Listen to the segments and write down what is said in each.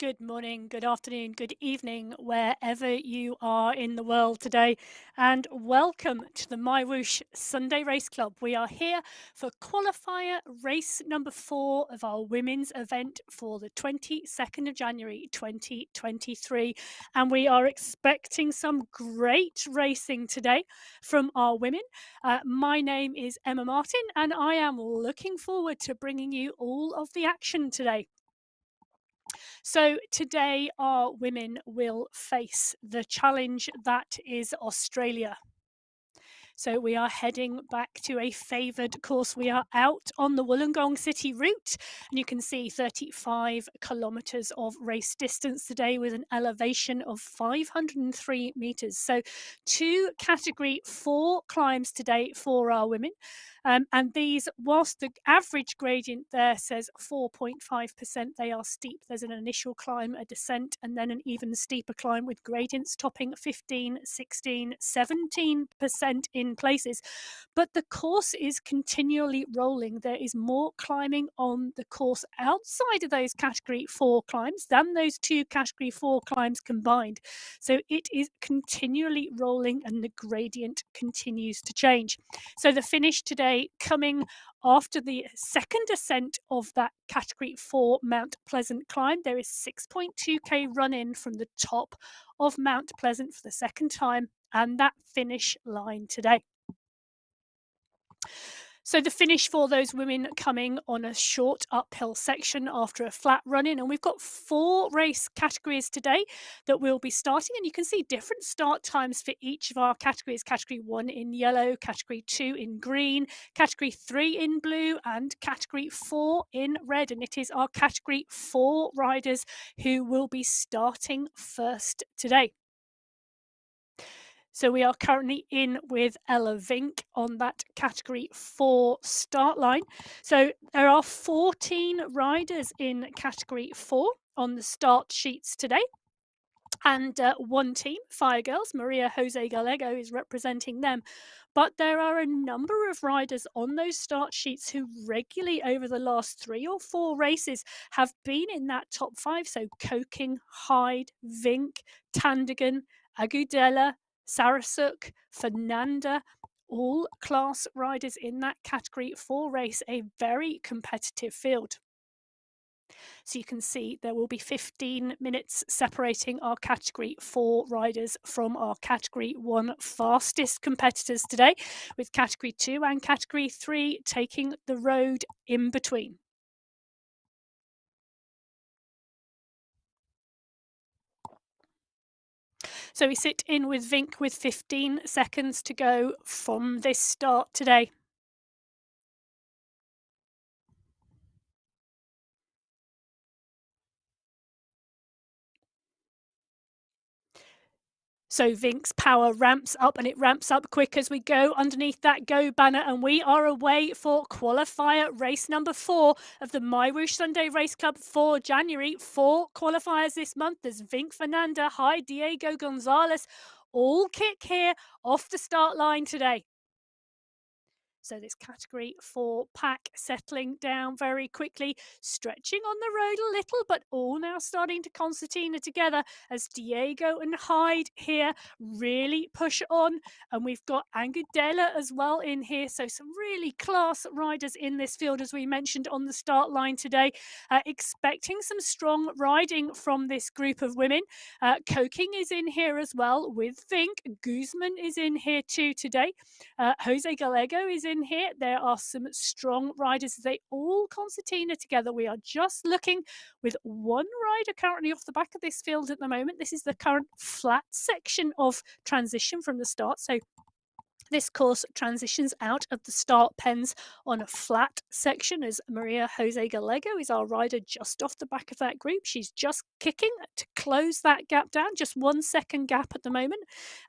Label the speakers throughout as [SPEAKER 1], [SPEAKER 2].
[SPEAKER 1] Good morning, good afternoon, good evening, wherever you are in the world today, and welcome to the MyWhoosh Sunday Race Club. We are here for qualifier race number 4 of our women's event for the 22nd of January 2023, and we are expecting some great racing today from our women. My name is Emma Martin, and I am looking forward to bringing you all of the action today. So today, our women will face the challenge that is Australia. So we are heading back to a favoured course. We are out on the Wollongong City route, and you can see 35 kilometres of race distance today with an elevation of 503 metres. So 2 Category 4 climbs today for our women. And these, whilst the average gradient there says 4.5%, they are steep. There's an initial climb, a descent, and then an even steeper climb with gradients topping 15, 16, 17% in places. But the course is continually rolling. There is more climbing on the course outside of those Category 4 climbs than those 2 Category 4 climbs combined. So it is continually rolling and the gradient continues to change. So the finish today coming after the second ascent of that Category 4 Mount Pleasant climb. There is 6.2k run in from the top of Mount Pleasant for the second time, and that finish line today. So the finish for those women coming on a short uphill section after a flat run in, and we've got 4 race categories today that we'll be starting, and you can see different start times for each of our categories. Category 1 in yellow, Category 2 in green, Category 3 in blue, and Category 4 in red. And it is our Category 4 riders who will be starting first today. So we are currently in with Ella Vink on that Category 4 start line. So there are 14 riders in Category 4 on the start sheets today. And one team, Fire Girls, Maria Jose Gallego is representing them. But there are a number of riders on those start sheets who regularly over the last 3 or 4 races have been in that top 5. So Coking, Hyde, Vink, Tandigan, Agudela, Sarasuk, Fernanda, all class riders in that Category 4 race, a very competitive field. So you can see there will be 15 minutes separating our Category 4 riders from our Category 1 fastest competitors today, with Category 2 and Category 3 taking the road in between. So we sit in with Vink with 15 seconds to go from this start today. So Vink's power ramps up, and it ramps up quick as we go underneath that go banner, and we are away for qualifier race number 4 of the MyWhoosh Sunday Race Club for January. 4 qualifiers this month. There's Vink Fernanda, hi Diego Gonzalez, all kick here off the start line today. So this Category 4 pack settling down very quickly, stretching on the road a little, but all now starting to concertina together as Diego and Hyde here really push on. And we've got Angudela as well in here. So some really class riders in this field, as we mentioned on the start line today. Expecting some strong riding from this group of women. Coking is in here as well with Vink. Guzman is in here too today. Jose Gallego is in here. There are some strong riders. They all concertina together. We are just looking with one rider currently off the back of this field at the moment. This is the current flat section of transition from the start. So this course transitions out of the start pens on a flat section as Maria Jose Gallego is our rider just off the back of that group. She's just kicking to close that gap down, just 1 second gap at the moment.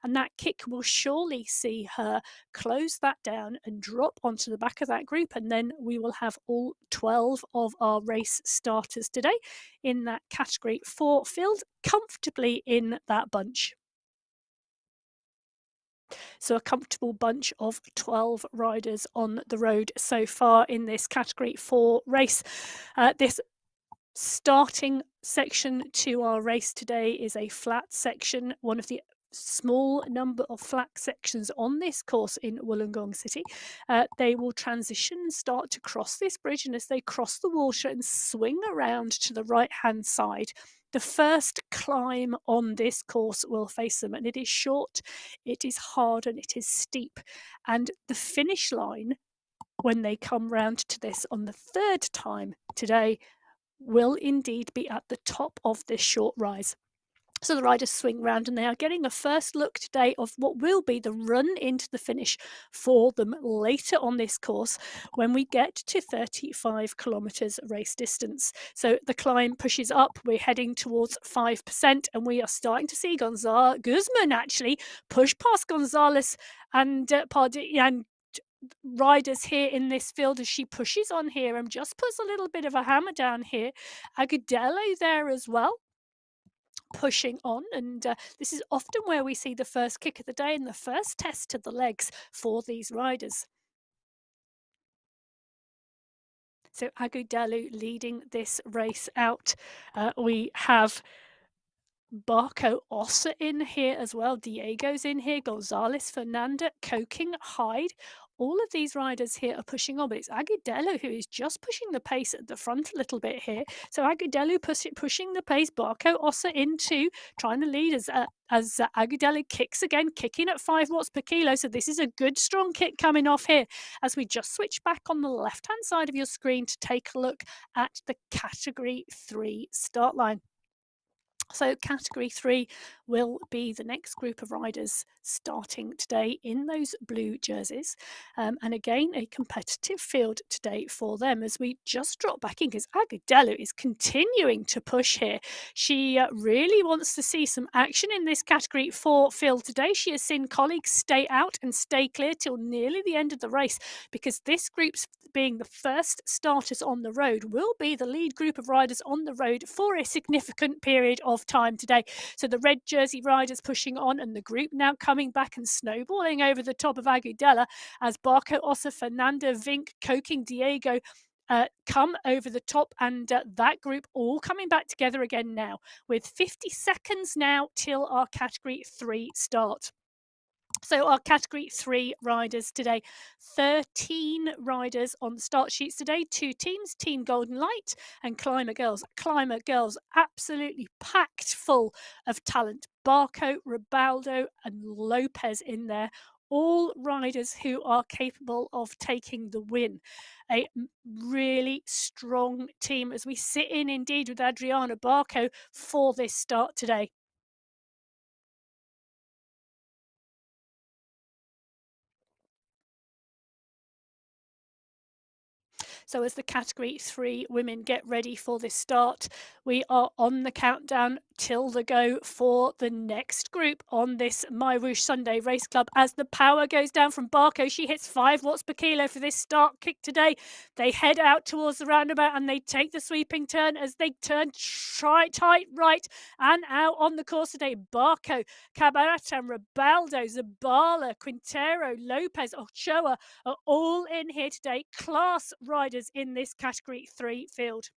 [SPEAKER 1] And that kick will surely see her close that down and drop onto the back of that group. And then we will have all 12 of our race starters today in that Category 4 field, comfortably in that bunch. So a comfortable bunch of 12 riders on the road so far in this Category 4 race. This Starting section to our race today is a flat section, one of the small number of flat sections on this course in Wollongong City. They will transition and start to cross this bridge, and as they cross the water and swing around to the right hand side, the first climb on this course will face them, and it is short, it is hard, and it is steep. And the finish line, when they come round to this on the third time today, will indeed be at the top of this short rise. So the riders swing round and they are getting a first look today of what will be the run into the finish for them later on this course when we get to 35 kilometres race distance. So the climb pushes up, we're heading towards 5%, and we are starting to see Guzman actually push past Gonzalez and and riders here in this field as she pushes on here and just puts a little bit of a hammer down here. Agudelo there as well, pushing on, and this is often where we see the first kick of the day and the first test to the legs for these riders. So Agudelo leading this race out. We have Barco Ossa in here as well. Diego's in here. Gonzalez, Fernanda, Coking, Hyde. All of these riders here are pushing on, but it's Agudelo who is just pushing the pace at the front a little bit here. So Agudelo pushing the pace. Barco Ossa into trying to lead as Agudelo kicks again, kicking at 5 watts per kilo. So this is a good strong kick coming off here as we just switch back on the left-hand side of your screen to take a look at the Category 3 start line. So Category 3 will be the next group of riders starting today in those blue jerseys. And again, a competitive field today for them as we just drop back in because Agudelo is continuing to push here. She really wants to see some action in this Category 4 field today. She has seen colleagues stay out and stay clear till nearly the end of the race because this group's being the first starters on the road will be the lead group of riders on the road for a significant period of time today. So the red jersey riders pushing on and the group now coming back and snowballing over the top of Agudelo as Barco Ossa, Fernanda, Vink, Coking, Diego come over the top, and that group all coming back together again now with 50 seconds now till our Category 3 start. So our Category 3 riders today, 13 riders on the start sheets today, 2 teams, Team Golden Light and Climber Girls. Climber Girls absolutely packed full of talent. Barco, Ribaldo and Lopez in there, all riders who are capable of taking the win. A really strong team as we sit in indeed with Adriana Barco for this start today. So as the Category 3 women get ready for this start, we are on the countdown till the go for the next group on this MyWhoosh Sunday Race Club. As the power goes down from Barco, she hits 5 watts per kilo for this start kick today. They head out towards the roundabout and they take the sweeping turn as they turn tight right and out on the course today. Barco, Cabarata, Ribaldo, Zabala, Quintero, Lopez, Ochoa are all in here today. Class riders in this Category 3 field.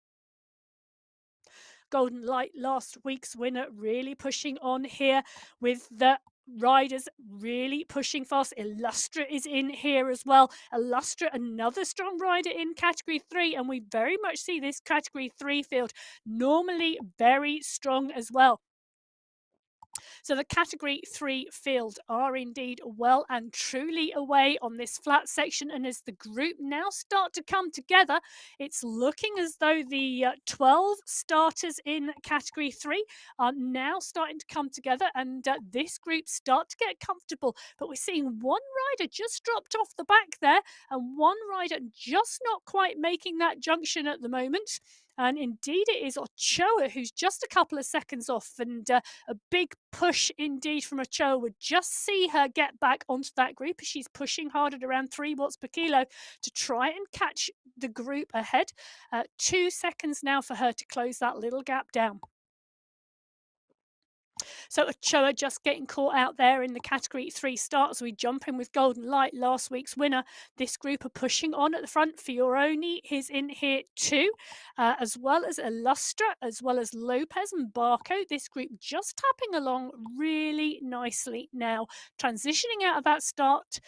[SPEAKER 1] Golden Light, last week's winner, really pushing on here with the riders really pushing fast. Illustra is in here as well. Illustra, another strong rider in Category 3, and we very much see this Category 3 field normally very strong as well. So the Category 3 field are indeed well and truly away on this flat section, and as the group now start to come together, it's looking as though the 12 starters in Category 3 are now starting to come together, and this group start to get comfortable. But we're seeing one rider just dropped off the back there, and one rider just not quite making that junction at the moment. And indeed, it is Ochoa who's just a couple of seconds off, and a big push indeed from Ochoa would just see her get back onto that group as she's pushing hard at around 3 watts per kilo to try and catch the group ahead. 2 seconds now for her to close that little gap down. So Ochoa just getting caught out there in the category 3 start as we jump in with Golden Light, last week's winner. This group are pushing on at the front. Fioroni is in here too, as well as Illustra, as well as Lopez and Barco. This group just tapping along really nicely now, transitioning out of that start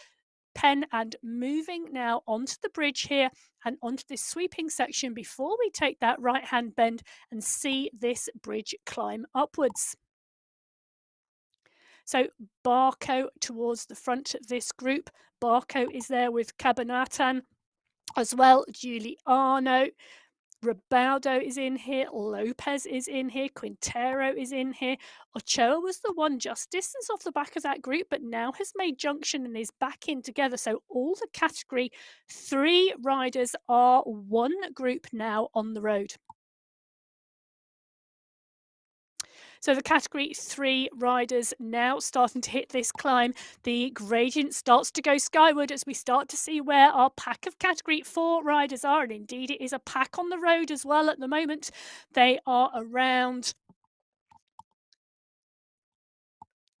[SPEAKER 1] pen and moving now onto the bridge here and onto this sweeping section before we take that right hand bend and see this bridge climb upwards. So Barco towards the front of this group. Barco is there with Cabanatan as well. Giuliano, Ribaldo is in here. Lopez is in here. Quintero is in here. Ochoa was the one just distance off the back of that group, but now has made junction and is back in together. So all the category 3 riders are one group now on the road. So the category 3 riders now starting to hit this climb. The gradient starts to go skyward as we start to see where our pack of category 4 riders are. And indeed, it is a pack on the road as well at the moment. They are around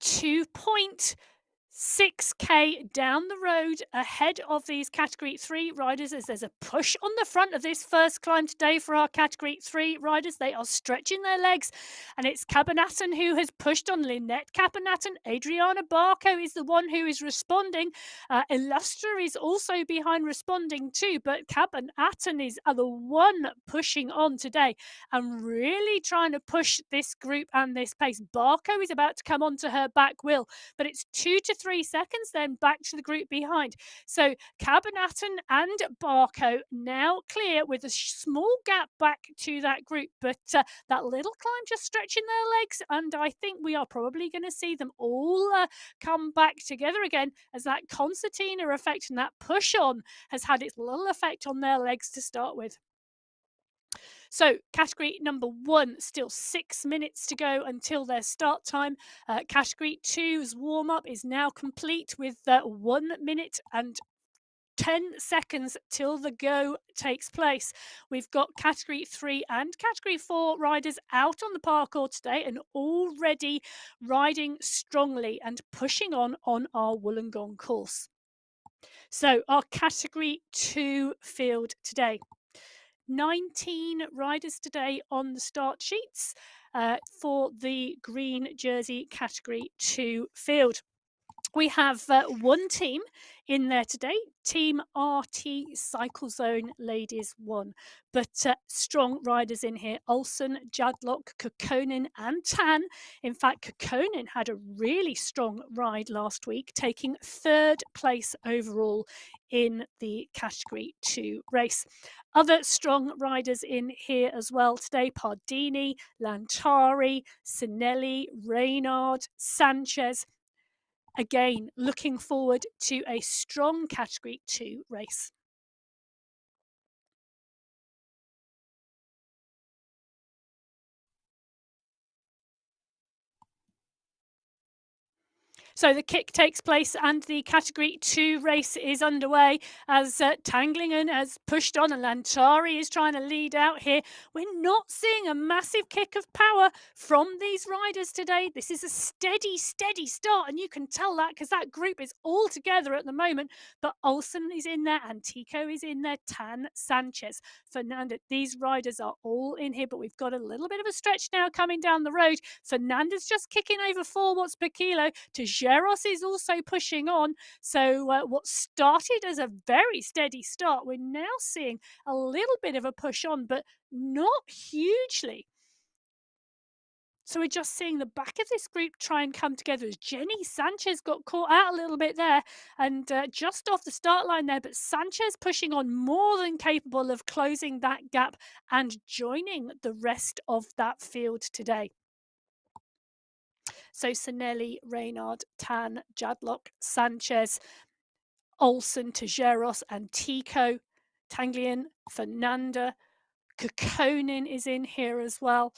[SPEAKER 1] 2.6k down the road ahead of these category 3 riders as there's a push on the front of this first climb today for our category 3 riders. They are stretching their legs, and it's Cabanatan who has pushed on. Lynette Cabanatan. Adriana Barco is the one who is responding. Illustra is also behind responding too, but Cabanatan is the one pushing on today and really trying to push this group and this pace. Barco is about to come onto her back wheel, but it's 2 to 3 seconds then back to the group behind. So Cabanatan and Barco now clear with a small gap back to that group, but that little climb just stretching their legs, and I think we are probably going to see them all come back together again as that concertina effect and that push on has had its little effect on their legs to start with. So category number 1, still 6 minutes to go until their start time. Category 2's warm-up is now complete with 1 minute and 10 seconds till the go takes place. We've got category 3 and category 4 riders out on the parkour today and already riding strongly and pushing on our Wollongong course. So our category 2 field today. 19 riders today on the start sheets for the green jersey category 2 field. We have one team in there today, Team RT Cycle Zone Ladies 1. But strong riders in here, Olsen, Jadlock, Kokkonen and Tan. In fact, Kokkonen had a really strong ride last week, taking 3rd place overall in the Category 2 race. Other strong riders in here as well today, Pardini, Lantari, Sinelli, Reynard, Sanchez. Again, looking forward to a strong Category 2 race. So the kick takes place and the Category 2 race is underway as Tanglingen has pushed on and Lantari is trying to lead out here. We're not seeing a massive kick of power from these riders today. This is a steady start, and you can tell that because that group is all together at the moment. But Olsen is in there, Antico is in there, Tan, Sanchez, Fernanda. These riders are all in here, but we've got a little bit of a stretch now coming down the road. Fernanda's just kicking over 4 watts per kilo. Tejeros is also pushing on. So what started as a very steady start, we're now seeing a little bit of a push on, but not hugely. So we're just seeing the back of this group try and come together as Jenny Sanchez got caught out a little bit there and just off the start line there, but Sanchez pushing on more than capable of closing that gap and joining the rest of that field today. So Sinelli, Reynard, Tan, Jadlock, Sanchez, Olsen, Tejeros, Antico, Tanglian, Fernanda, Kokkonen is in here as well.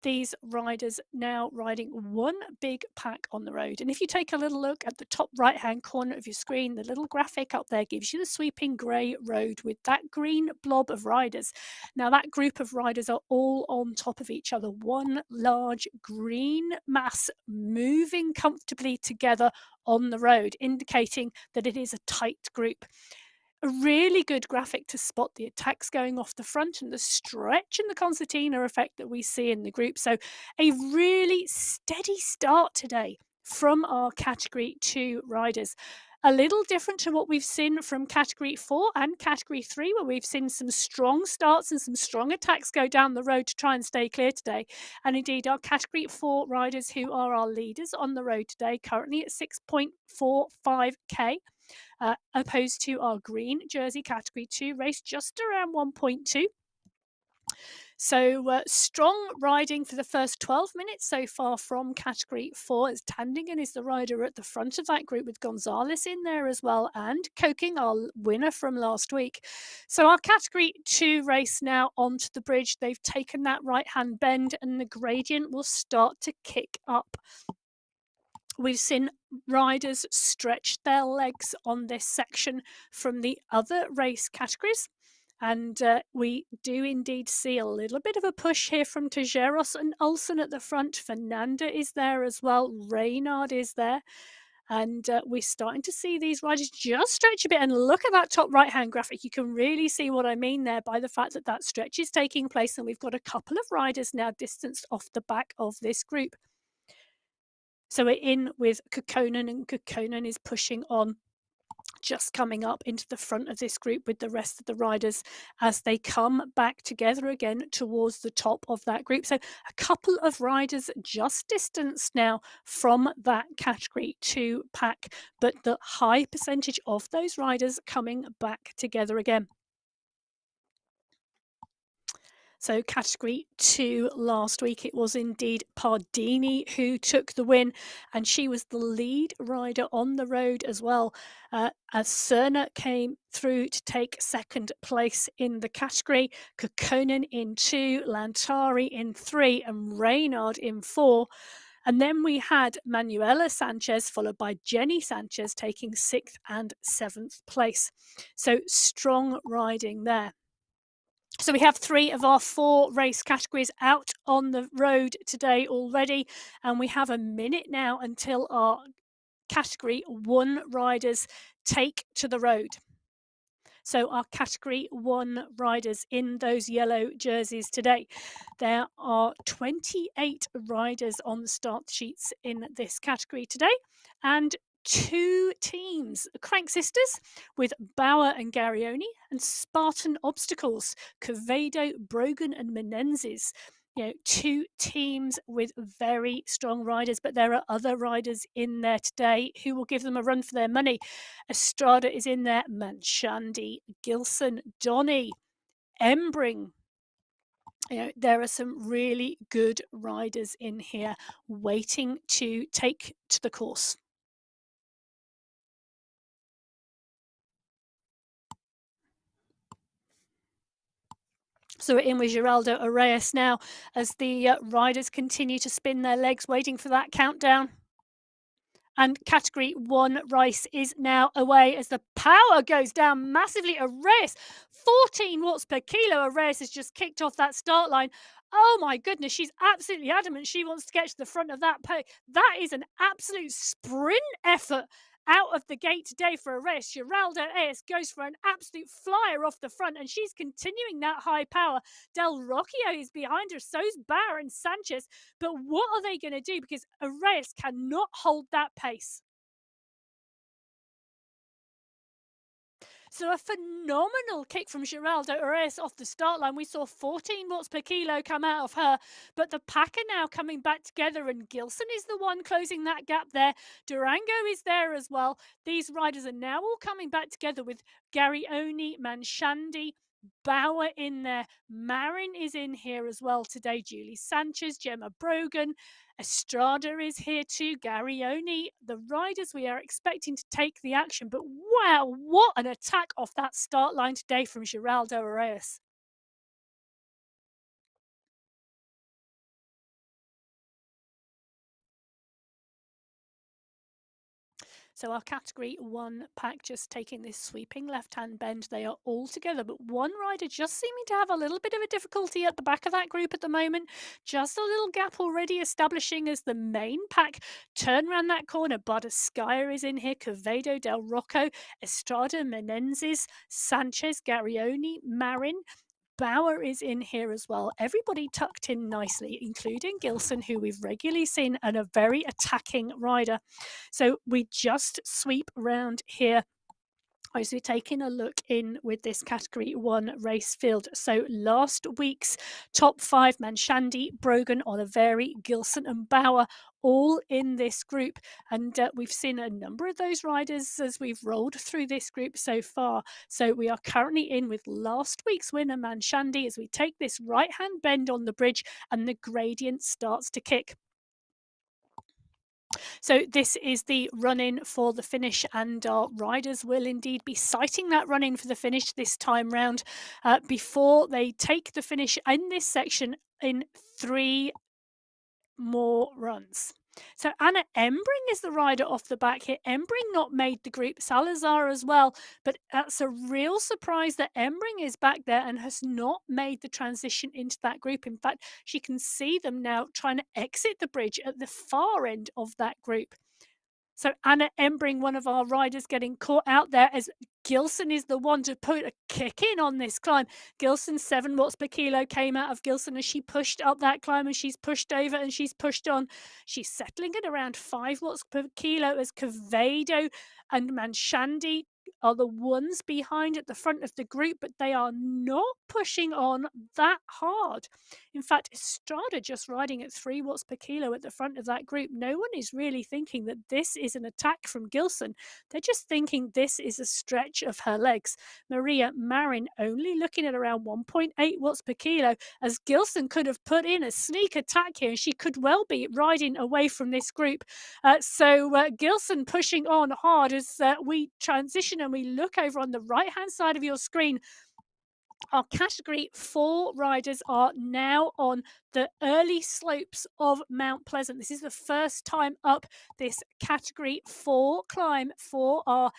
[SPEAKER 1] these riders now riding one big pack on the road. And if you take a little look at the top right hand corner of your screen, the little graphic up there gives you the sweeping grey road with that green blob of riders. Now, that group of riders are all on top of each other, one large green mass moving comfortably together on the road, indicating that it is a tight group. A really good graphic to spot the attacks going off the front and the stretch and the concertina effect that we see in the group. So, a really steady start today from our category 2 riders. A little different to what we've seen from category 4 and category 3, where we've seen some strong starts and some strong attacks go down the road to try and stay clear today. And indeed, our category 4 riders, who are our leaders on the road today, currently at 6.45k, opposed to our green jersey category 2 race just around 1.2. So strong riding for the first 12 minutes so far from category 4, as Tandingen is the rider at the front of that group with Gonzalez in there as well, and Koking, our winner from last week. So our category 2 race now onto the bridge. They've taken that right hand bend and the gradient will start to kick up. We've seen riders stretch their legs on this section from the other race categories. And we do indeed see a little bit of a push here from Tejeros and Olsen at the front. Fernanda is there as well. Reynard is there. And we're starting to see these riders just stretch a bit. And look at that top right-hand graphic. You can really see what I mean there by the fact that that stretch is taking place. And we've got a couple of riders now distanced off the back of this group. So we're in with Kukkonen, and Kukkonen is pushing on, just coming up into the front of this group with the rest of the riders as they come back together again towards the top of that group. So a couple of riders just distanced now from that category 2 pack, but the high percentage of those riders coming back together again. So category 2 last week, it was indeed Pardini who took the win, and she was the lead rider on the road as well. As Cerna came through to take second place in the category, Kukkonen in 2, Lantari in 3, and Reynard in 4. And then we had Manuela Sanchez, followed by Jenny Sanchez, taking 6th and 7th place. So strong riding there. So we have 3 of our 4 race categories out on the road today already, and we have a minute now until our category 1 riders take to the road. So our category 1 riders in those yellow jerseys today. There are 28 riders on the start sheets in this category today, and 2 teams, Crank Sisters with Bauer and Garioni, and Spartan Obstacles, Quevedo, Brogan and Menendez. 2 teams with very strong riders, but there are other riders in there today who will give them a run for their money. Estrada is in there, Manchandi, Gilson, Donny, Embring. There are some really good riders in here waiting to take to the course. So we're in with Geraldo Arrayas now as the riders continue to spin their legs, waiting for that countdown. And category 1 race is now away as the power goes down massively. Arrayas, 14 watts per kilo. Arrayas has just kicked off that start line. Oh my goodness, she's absolutely adamant she wants to get to the front of that pole. That is an absolute sprint effort out of the gate today for a race. Geraldo Arrayas goes for an absolute flyer off the front, and she's continuing that high power. Del Rocchio is behind her, so's Barr and Sanchez. But what are they going to do? Because Arrayas cannot hold that pace. So a phenomenal kick from Geraldo Arrayas off the start line. We saw 14 watts per kilo come out of her, but the pack are now coming back together, and Gilson is the one closing that gap there. Durango is there as well. These riders are now all coming back together with Garioni, Manchandi, Bauer in there. Marin is in here as well today. Julie Sanchez, Gemma Brogan, Estrada is here too. Garioni. The riders we are expecting to take the action. But wow, what an attack off that start line today from Geraldo Arrayas. So our category 1 pack just taking this sweeping left-hand bend. They are all together, but one rider just seeming to have a little bit of a difficulty at the back of that group at the moment. Just a little gap already establishing as the main pack turn around that corner. Bardescaya is in here, Quevedo, Del Rocco, Estrada, Menendez, Sanchez, Garioni, Marin. Bauer is in here as well. Everybody tucked in nicely, including Gilson, who we've regularly seen, and a very attacking rider. So we just sweep round here as we're taking a look in with this category 1 race field. So last week's top 5, Manshandi, Brogan, Oliveri, Gilson and Bauer, all in this group. And we've seen a number of those riders as we've rolled through this group so far. So we are currently in with last week's winner, Manshandi, as we take this right-hand bend on the bridge and the gradient starts to kick. So this is the run-in for the finish, and our riders will indeed be sighting that run-in for the finish this time round before they take the finish in this section in 3 more runs. So Anna Embring is the rider off the back here. Embring not made the group, Salazar as well, but that's a real surprise that Embring is back there and has not made the transition into that group. In fact, she can see them now trying to exit the bridge at the far end of that group. So Anna Embring, one of our riders, getting caught out there as Gilson is the one to put a kick in on this climb. Gilson, 7 watts per kilo came out of Gilson as she pushed up that climb, and she's pushed over and she's pushed on. She's settling at around 5 watts per kilo as Quevedo and Manshandi are the ones behind at the front of the group, but they are not pushing on that hard. In fact, Estrada just riding at 3 watts per kilo at the front of that group. No one is really thinking that this is an attack from Gilson. They're just thinking this is a stretch of her legs. Maria Marin only looking at around 1.8 watts per kilo, as Gilson could have put in a sneak attack here, and she could well be riding away from this group. Gilson pushing on hard as we transition and we look over on the right-hand side of your screen. Our category 4 riders are now on the early slopes of Mount Pleasant. This is the first time up this category 4 climb for our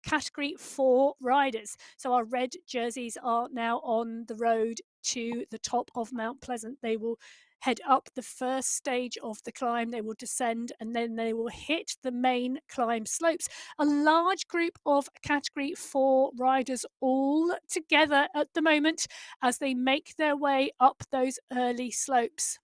[SPEAKER 1] category 4 riders. So our red jerseys are now on the road to the top of Mount Pleasant. They will head up the first stage of the climb, they will descend, and then they will hit the main climb slopes. A large group of category 4 riders all together at the moment as they make their way up those early slopes.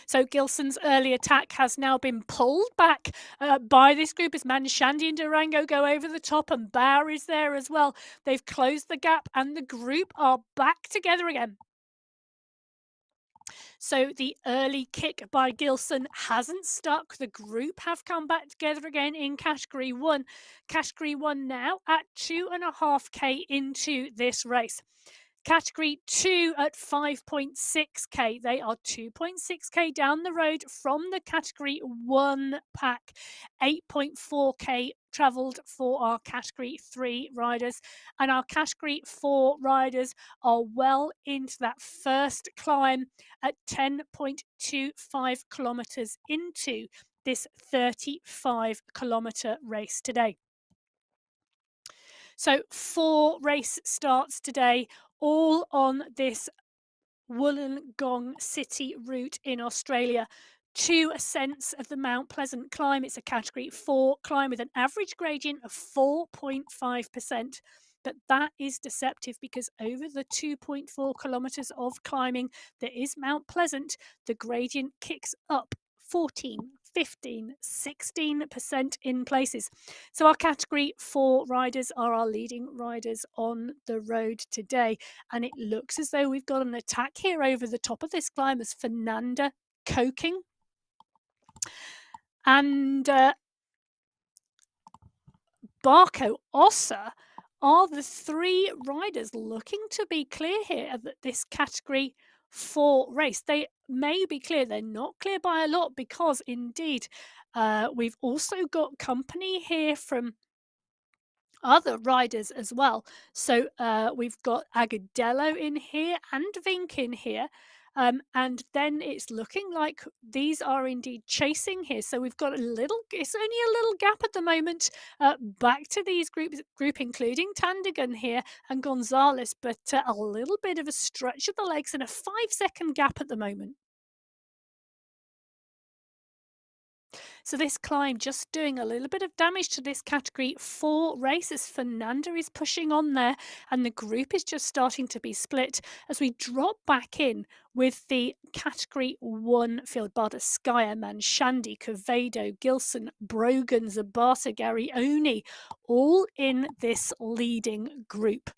[SPEAKER 1] So Gilson's early attack has now been pulled back by this group as Manshandi and Durango go over the top, and Bauer is there as well. They've closed the gap and the group are back together again. So the early kick by Gilson hasn't stuck. The group have come back together again in category 1. Category 1 now at 2.5k into this race. Category 2 at 5.6k. They are 2.6k down the road from the category 1 pack. 8.4k travelled for our category 3 riders, and our category 4 riders are well into that first climb at 10.25 kilometres into this 35-kilometre race today. So 4 race starts today, all on this Wollongong City route in Australia. 2 ascents of the Mount Pleasant climb. It's a category 4 climb with an average gradient of 4.5%. But that is deceptive because over the 2.4 kilometres of climbing that is Mount Pleasant, the gradient kicks up 14, 15, 16% in places. So our category 4 riders are our leading riders on the road today. And it looks as though we've got an attack here over the top of this climb as Fernanda Koking and Barco Ossa are the 3 riders looking to be clear here at this category 4 race. They may be clear. They're not clear by a lot because indeed we've also got company here from other riders as well. So we've got Agadello in here and Vink in here. And then it's looking like these are indeed chasing here. So we've got a little, it's only a little gap at the moment back to these group, including Tandigan here and Gonzalez, but a little bit of a stretch of the legs and a 5 second gap at the moment. So this climb just doing a little bit of damage to this category 4 race as Fernanda is pushing on there and the group is just starting to be split as we drop back in with the category 1 field. Barda, Skyer, Manshandi, Covedo, Gilson, Brogan, Zabata, Garioni, all in this leading group.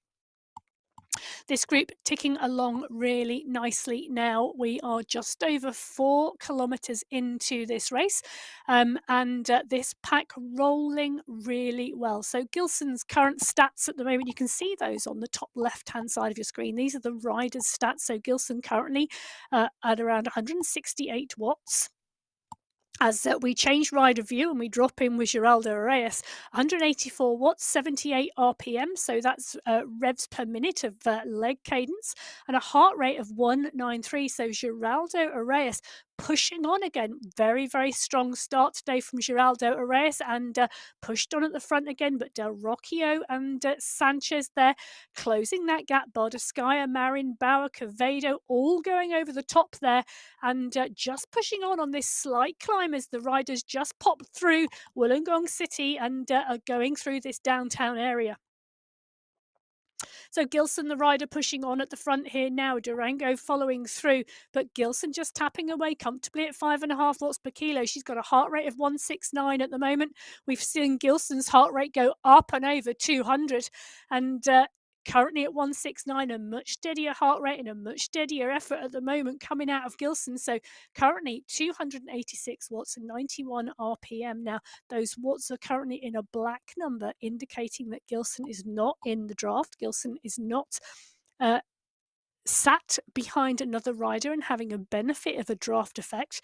[SPEAKER 1] This group ticking along really nicely now. We are just over 4 kilometres into this race, and this pack rolling really well. So Gilson's current stats at the moment, you can see those on the top left-hand side of your screen. These are the rider's stats. So Gilson currently at around 168 watts. As we change rider view and we drop in with Geraldo Reyes, 184 watts, 78 RPM, so that's revs per minute of leg cadence, and a heart rate of 193. So Geraldo Reyes pushing on again. Very, very strong start today from Geraldo Reyes and pushed on at the front again. But Del Rocchio and Sanchez there closing that gap. Bardeskaya, Marin, Bauer, Cavedo all going over the top there and just pushing on this slight climb as the riders just pop through Wollongong City and are going through this downtown area. So Gilson, the rider, pushing on at the front here now. Durango following through, but Gilson just tapping away comfortably at 5.5 watts per kilo. She's got a heart rate of 169 at the moment. We've seen Gilson's heart rate go up and over 200, and currently at 169, a much steadier heart rate and a much steadier effort at the moment coming out of Gilson. So currently 286 watts and 91 RPM. Now, those watts are currently in a black number, indicating that Gilson is not in the draft. Gilson is not sat behind another rider and having a benefit of a draft effect.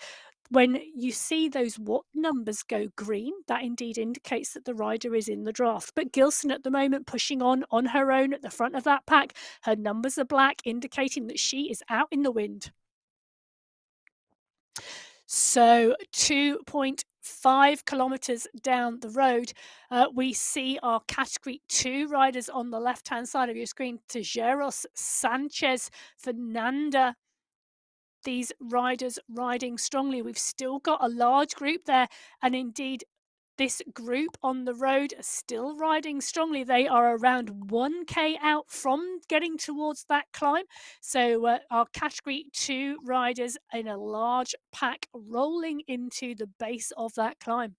[SPEAKER 1] When you see those watt numbers go green, that indeed indicates that the rider is in the draft. But Gilson at the moment pushing on her own at the front of that pack. Her numbers are black, indicating that she is out in the wind. So 2.5 kilometres down the road, we see our category 2 riders on the left-hand side of your screen. Tejeros, Sanchez, Fernanda. These riders riding strongly. We've still got a large group there, and indeed this group on the road are still riding strongly. They are around 1k out from getting towards that climb. So our category 2 riders in a large pack rolling into the base of that climb.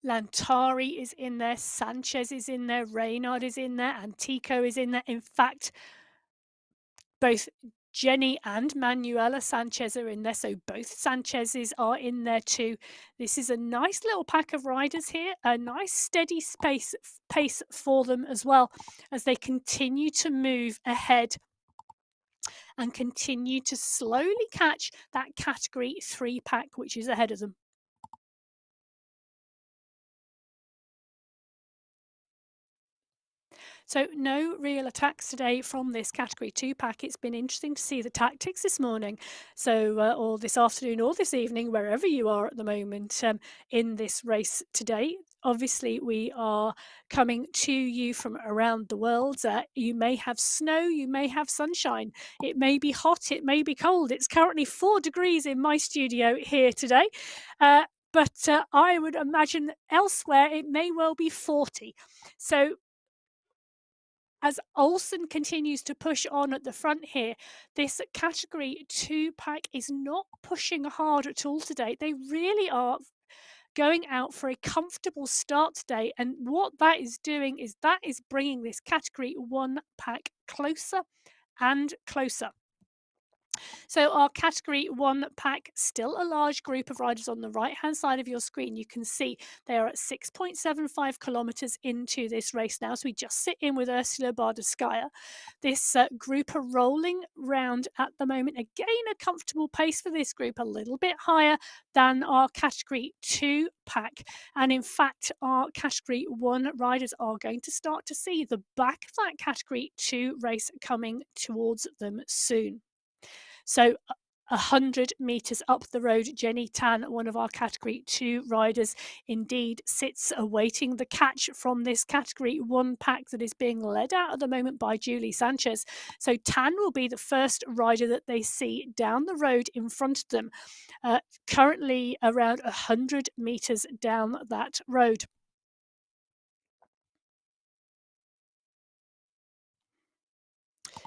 [SPEAKER 1] Lantari is in there, Sanchez is in there, Reynard is in there, Antico is in there. In fact, both Jenny and Manuela Sanchez are in there, so both Sanchez's are in there too. This is a nice little pack of riders here, a nice steady pace for them as well as they continue to move ahead and continue to slowly catch that category 3 pack which is ahead of them. So no real attacks today from this category 2 pack. It's been interesting to see the tactics this morning, so or this afternoon or this evening, wherever you are at the moment in this race today. Obviously, we are coming to you from around the world. You may have snow, you may have sunshine. It may be hot, it may be cold. It's currently 4 degrees in my studio here today. But I would imagine elsewhere it may well be 40. So as Olsen continues to push on at the front here, this category 2 pack is not pushing hard at all today. They really are going out for a comfortable start today. And what that is doing is that is bringing this category 1 pack closer and closer. So our category one pack, still a large group of riders on the right hand side of your screen. You can see they are at 6.75 kilometres into this race now. So we just sit in with Ursula Bardeskaya. This group are rolling round at the moment. Again, a comfortable pace for this group, a little bit higher than our category two pack. And in fact, our category one riders are going to start to see the back of that category two race coming towards them soon. So 100 metres up the road, Jenny Tan, one of our category two riders, indeed sits awaiting the catch from this category one pack that is being led out at the moment by Julie Sanchez. So Tan will be the first rider that they see down the road in front of them, currently around 100 metres down that road.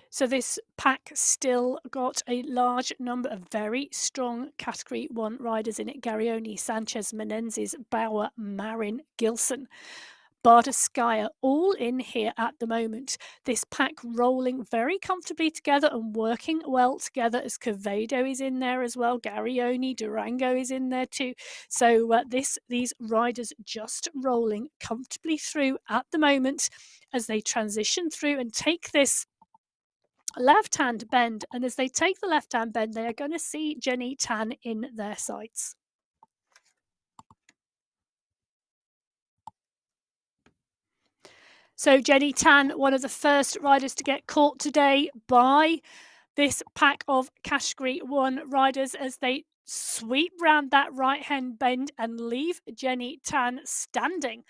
[SPEAKER 1] So this pack still got a large number of very strong Category 1 riders in it. Garioni, Sanchez, Menendez, Bauer, Marin, Gilson, Bardeskaya, all in here at the moment. This pack rolling very comfortably together and working well together, as Quevedo is in there as well. Garioni, Durango is in there too. So these riders just rolling comfortably through at the moment as they transition through and take this left-hand bend, and as they take the left-hand bend, they are going to see Jenny Tan in their sights. So Jenny Tan, one of the first riders to get caught today by this pack of Category 1 riders as they sweep round that right-hand bend and leave Jenny Tan standing.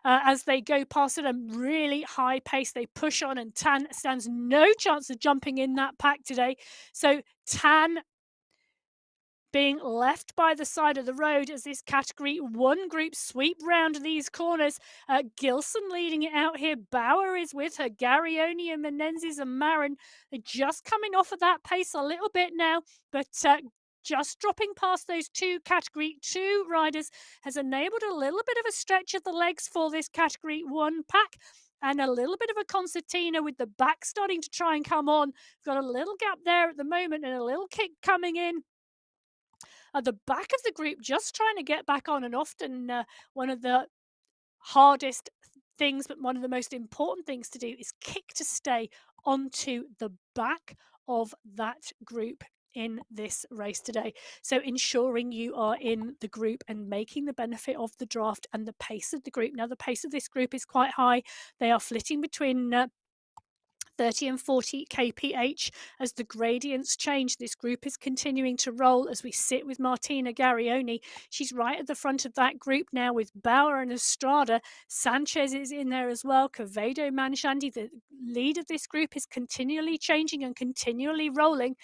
[SPEAKER 1] As they go past at a really high pace, they push on, and Tan stands no chance of jumping in that pack today. So Tan being left by the side of the road as this category one group sweep round these corners. Gilson leading it out here. Bauer is with her. Garioni and Menendez and Marin are just coming off of that pace a little bit now, but just dropping past those two category two riders has enabled a little bit of a stretch of the legs for this category one pack. And a little bit of a concertina with the back starting to try and come on. Got a little gap there at the moment and a little kick coming in at the back of the group, just trying to get back on. And often one of the hardest things, but one of the most important things to do, is kick to stay onto the back of that group in this race today. So ensuring you are in the group and making the benefit of the draft and the pace of the group. Now, the pace of this group is quite high. They are flitting between 30 and 40 kph as the gradients change. This group is continuing to roll as we sit with Martina Garioni. She's right at the front of that group now with Bauer and Estrada. Sanchez is in there as well. Quevedo, Manshandi, the lead of this group, is continually changing and continually rolling.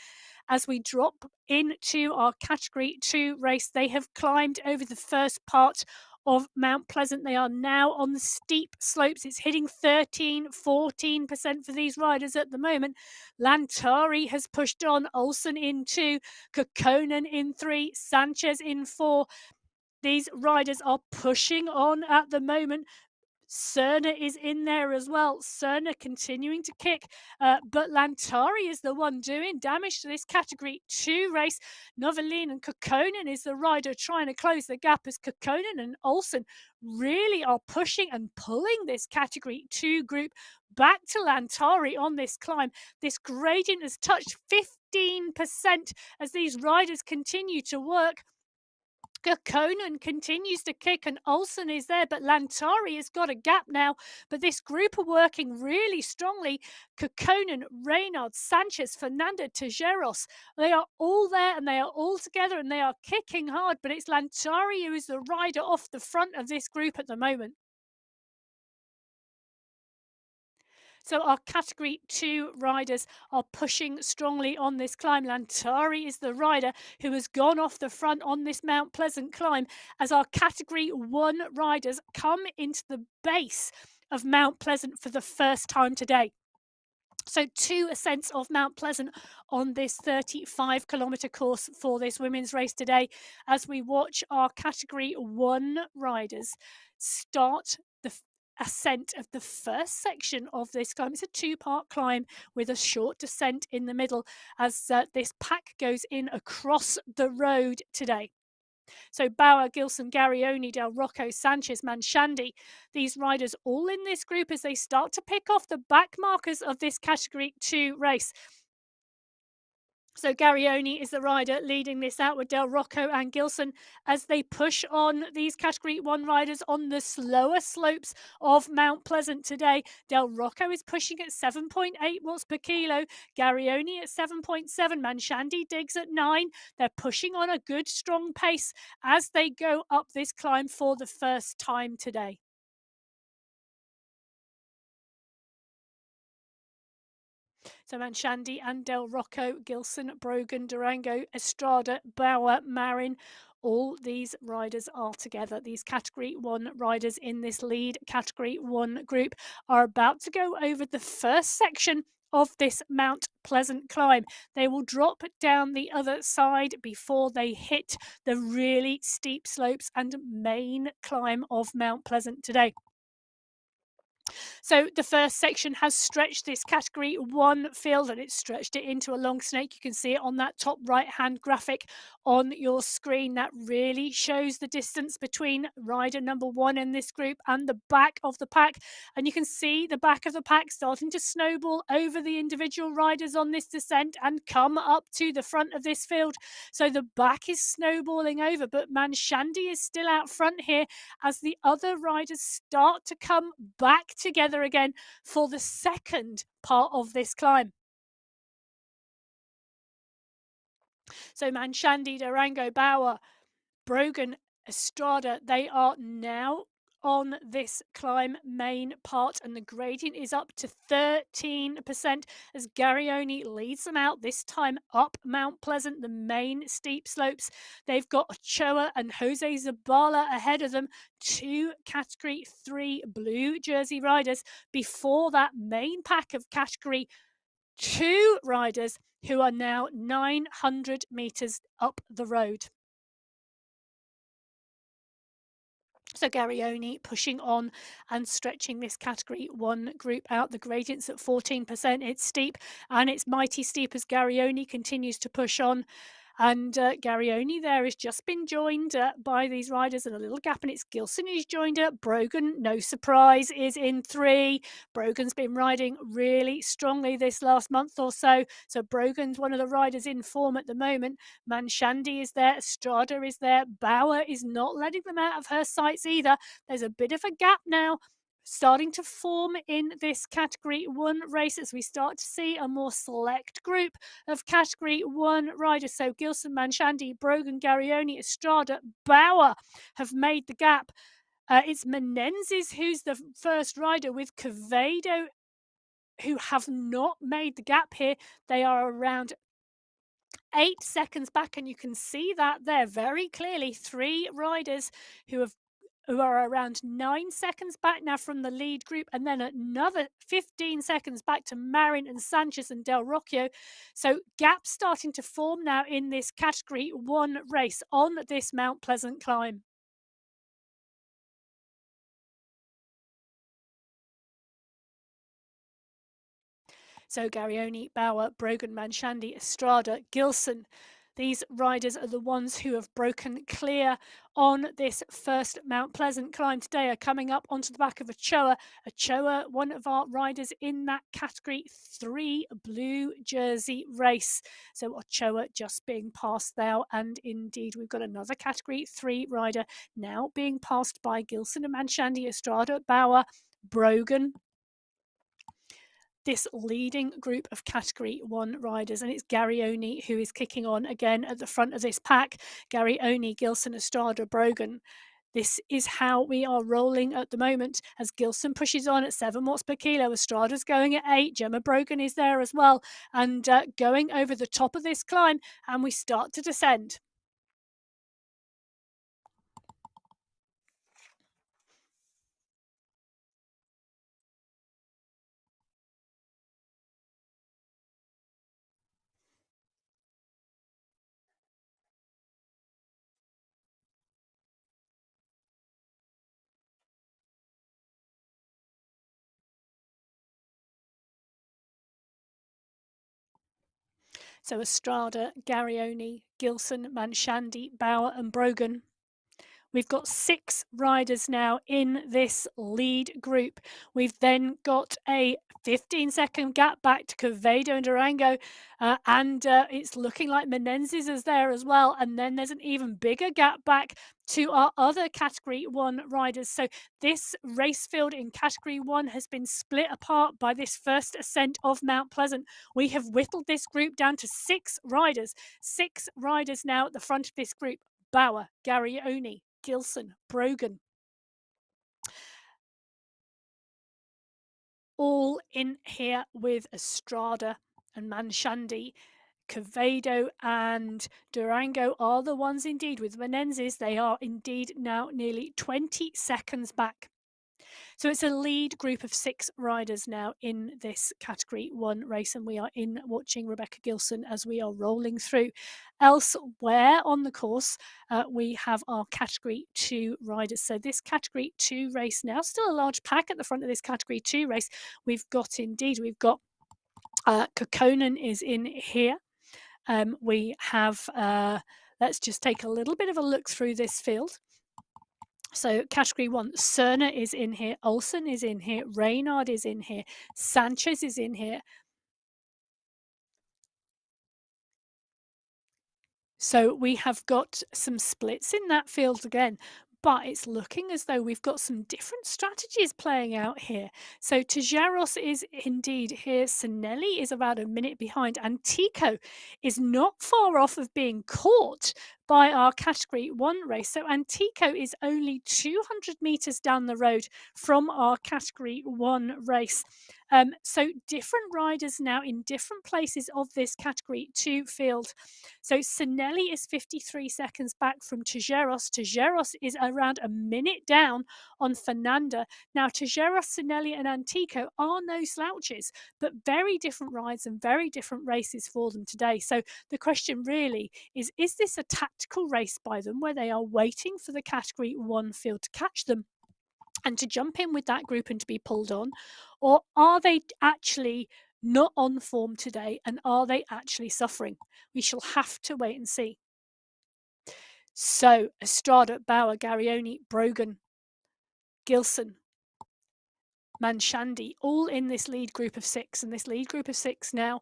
[SPEAKER 1] As we drop into our category 2 race, they have climbed over the first part of Mount Pleasant. They are now on the steep slopes. It's hitting 13-14% for these riders at the moment. Lantari has pushed on. Olsen in 2, Kokkonen in 3, Sanchez in 4. These riders are pushing on at the moment. Cerna is in there as well. Cerna continuing to kick, but Lantari is the one doing damage to this category 2 race. Novelin and Kokkonen is the rider trying to close the gap as Kokkonen and Olsen really are pushing and pulling this category 2 group back to Lantari on this climb. This gradient has touched 15% as these riders continue to work. Kokkonen continues to kick and Olsen is there, but Lantari has got a gap now. But this group are working really strongly. Kokkonen, Reynard, Sanchez, Fernanda, Tejeros, they are all there and they are all together and they are kicking hard. But it's Lantari who is the rider off the front of this group at the moment. So our category 2 riders are pushing strongly on this climb. Lantari is the rider who has gone off the front on this Mount Pleasant climb as our category 1 riders come into the base of Mount Pleasant for the first time today. So 2 ascents of Mount Pleasant on this 35-kilometre course for this women's race today as we watch our category 1 riders start ascent of the first section of this climb. It's a two-part climb with a short descent in the middle as this pack goes in across the road today. So Bauer, Gilson, Garioni, Del Rocco, Sanchez, Manshandi, these riders all in this group as they start to pick off the back markers of this Category 2 race. So Garioni is the rider leading this out with Del Rocco and Gilson as they push on these Category 1 riders on the slower slopes of Mount Pleasant today. Del Rocco is pushing at 7.8 watts per kilo, Garioni at 7.7, Manshandi digs at 9. They're pushing on a good strong pace as they go up this climb for the first time today. So Manshandi and Del Rocco, Gilson, Brogan, Durango, Estrada, Bauer, Marin, all these riders are together. These Category 1 riders in this lead Category 1 group are about to go over the first section of this Mount Pleasant climb. They will drop down the other side before they hit the really steep slopes and main climb of Mount Pleasant today. So the first section has stretched this Category 1 field and it's stretched it into a long snake. You can see it on that top right hand graphic on your screen. That really shows the distance between rider number 1 in this group and the back of the pack. And you can see the back of the pack starting to snowball over the individual riders on this descent and come up to the front of this field. So the back is snowballing over, but Manshandi is still out front here as the other riders start to come back together again for the second part of this climb. So Manshandi, Durango, Bauer, Brogan, Estrada, they are now on this climb main part and the gradient is up to 13% as Garioni leads them out, this time up Mount Pleasant, the main steep slopes. They've got Ochoa and Jose Zabala ahead of them, two Category 3 blue jersey riders before that main pack of Category 2 riders who are now 900 metres up the road. So Garioni pushing on and stretching this Category 1 group out. The gradient's at 14%. It's steep and it's mighty steep as Garioni continues to push on. And Garioni there has just been joined by these riders in a little gap, and it's Gilson who's joined up. Brogan, no surprise, is in 3. Brogan's been riding really strongly this last month or so. So Brogan's one of the riders in form at the moment. Manshandi is there, Estrada is there. Bauer is not letting them out of her sights either. There's a bit of a gap now starting to form in this Category 1 race as we start to see a more select group of Category 1 riders. So Gilson, Manshandi, Brogan, Garioni, Estrada, Bauer have made the gap. It's Menendez who's the first rider with Quevedo who have not made the gap here. They are around 8 seconds back, and you can see that there very clearly. 3 riders who are around 9 seconds back now from the lead group, and then another 15 seconds back to Marin and Sanchez and Del Rocchio. So gaps starting to form now in this Category 1 race on this Mount Pleasant climb. So Garioni, Bauer, Brogan, Manshandi, Estrada, Gilson. These riders are the ones who have broken clear on this first Mount Pleasant climb today, are coming up onto the back of Ochoa. Ochoa, one of our riders in that Category 3 blue jersey race. So Ochoa just being passed now, and indeed we've got another Category 3 rider now being passed by Gilson and Manshandi, Estrada, Bauer, Brogan, this leading group of Category 1 riders, and it's Garioni who is kicking on again at the front of this pack. Garioni, Gilson, Estrada, Brogan. This is how we are rolling at the moment as Gilson pushes on at 7 watts per kilo. Estrada's going at 8. Gemma Brogan is there as well and going over the top of this climb, and we start to descend. So Estrada, Garioni, Gilson, Manshandi, Bauer and Brogan. We've got 6 riders now in this lead group. We've then got a 15-second gap back to Quevedo and Durango, and it's looking like Menendez is there as well. And then there's an even bigger gap back to our other Category 1 riders. So this race field in Category 1 has been split apart by this first ascent of Mount Pleasant. We have whittled this group down to 6 riders. 6 riders now at the front of this group. Bauer, Garioni, Gilson, Brogan, all in here with Estrada and Manshandi. Quevedo and Durango are the ones indeed. With Menendez, they are indeed now nearly 20 seconds back. So it's a lead group of 6 riders now in this Category 1 race, and we are in watching Rebecca Gilson as we are rolling through. Elsewhere on the course, we have our Category 2 riders. So this Category 2 race now, still a large pack at the front of this Category 2 race. We've got Kokkonen is in here. We have, let's just take a little bit of a look through this field. So Category 1, Cerner is in here, Olsen is in here, Reynard is in here, Sanchez is in here. So we have got some splits in that field again, but it's looking as though we've got some different strategies playing out here. So Tijeros is indeed here. Sinelli is about a minute behind. Antico is not far off of being caught by our Category 1 race. So Antico is only 200 meters down the road from our Category 1 race. So different riders now in different places of this Category 2 field. So Sinelli is 53 seconds back from Tijeros. Tijeros is around a minute down on Fernanda. Now, Tijeros, Sinelli, and Antico are no slouches, but very different rides and very different races for them today. So the question really is this a tactical race by them where they are waiting for the Category 1 field to catch them and to jump in with that group and to be pulled on? Or are they actually not on form today, and are they actually suffering? We shall have to wait and see. So Estrada, Bauer, Garioni, Brogan, Gilson, Manshandi, all in this lead group of 6. And this lead group of 6 now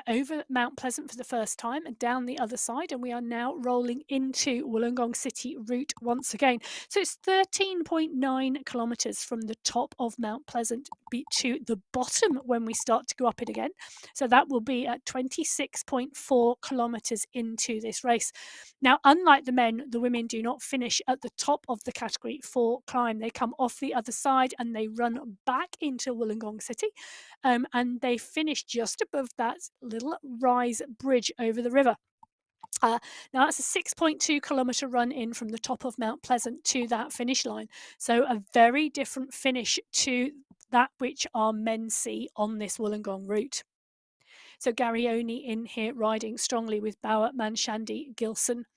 [SPEAKER 1] over Mount Pleasant for the first time and down the other side. And we are now rolling into Wollongong City route once again. So it's 13.9 kilometres from the top of Mount Pleasant to the bottom when we start to go up it again. So that will be at 26.4 kilometres into this race. Now, unlike the men, the women do not finish at the top of the Category 4 climb. They come off the other side and they run back into Wollongong City, and they finish just above that little rise bridge over the river. Now that's a 6.2 kilometre run in from the top of Mount Pleasant to that finish line. So a very different finish to that which our men see on this Wollongong route. So Garioni in here riding strongly with Bauer, Manshandi, Gilson.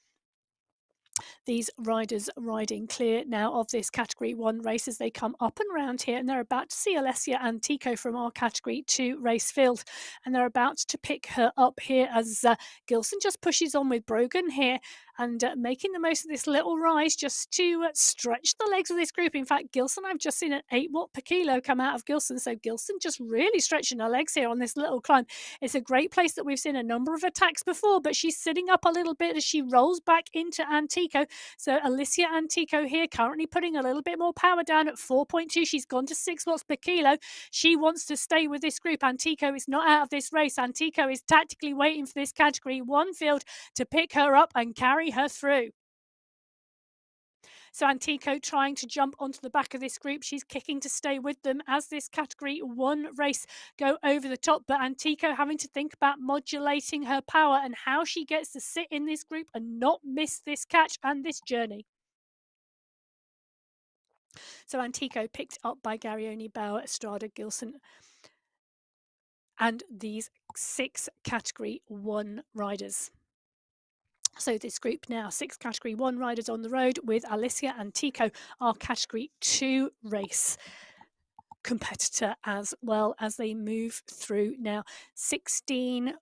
[SPEAKER 1] These riders riding clear now of this Category 1 race as they come up and round here, and they're about to see Alessia Antico from our Category 2 race field, and they're about to pick her up here as Gilson just pushes on with Brogan here and making the most of this little rise just to stretch the legs of this group. In fact, Gilson, I've just seen an 8 watt per kilo come out of Gilson, so Gilson just really stretching her legs here on this little climb. It's a great place that we've seen a number of attacks before, but she's sitting up a little bit as she rolls back into Antico. So Alicia Antico here currently putting a little bit more power down at 4.2. She's gone to 6 watts per kilo. She wants to stay with this group. Antico is not out of this race. Antico is tactically waiting for this Category 1 field to pick her up and carry her through. So Antico trying to jump onto the back of this group. She's kicking to stay with them as this Category 1 race go over the top. But Antico having to think about modulating her power and how she gets to sit in this group and not miss this catch and this journey. So Antico picked up by Garioni, Bauer, Estrada, Gilson, and these 6 Category 1 riders. So this group now, 6 Category 1 riders on the road with Alicia Antico, our Category 2 race competitor, as well as they move through now. 16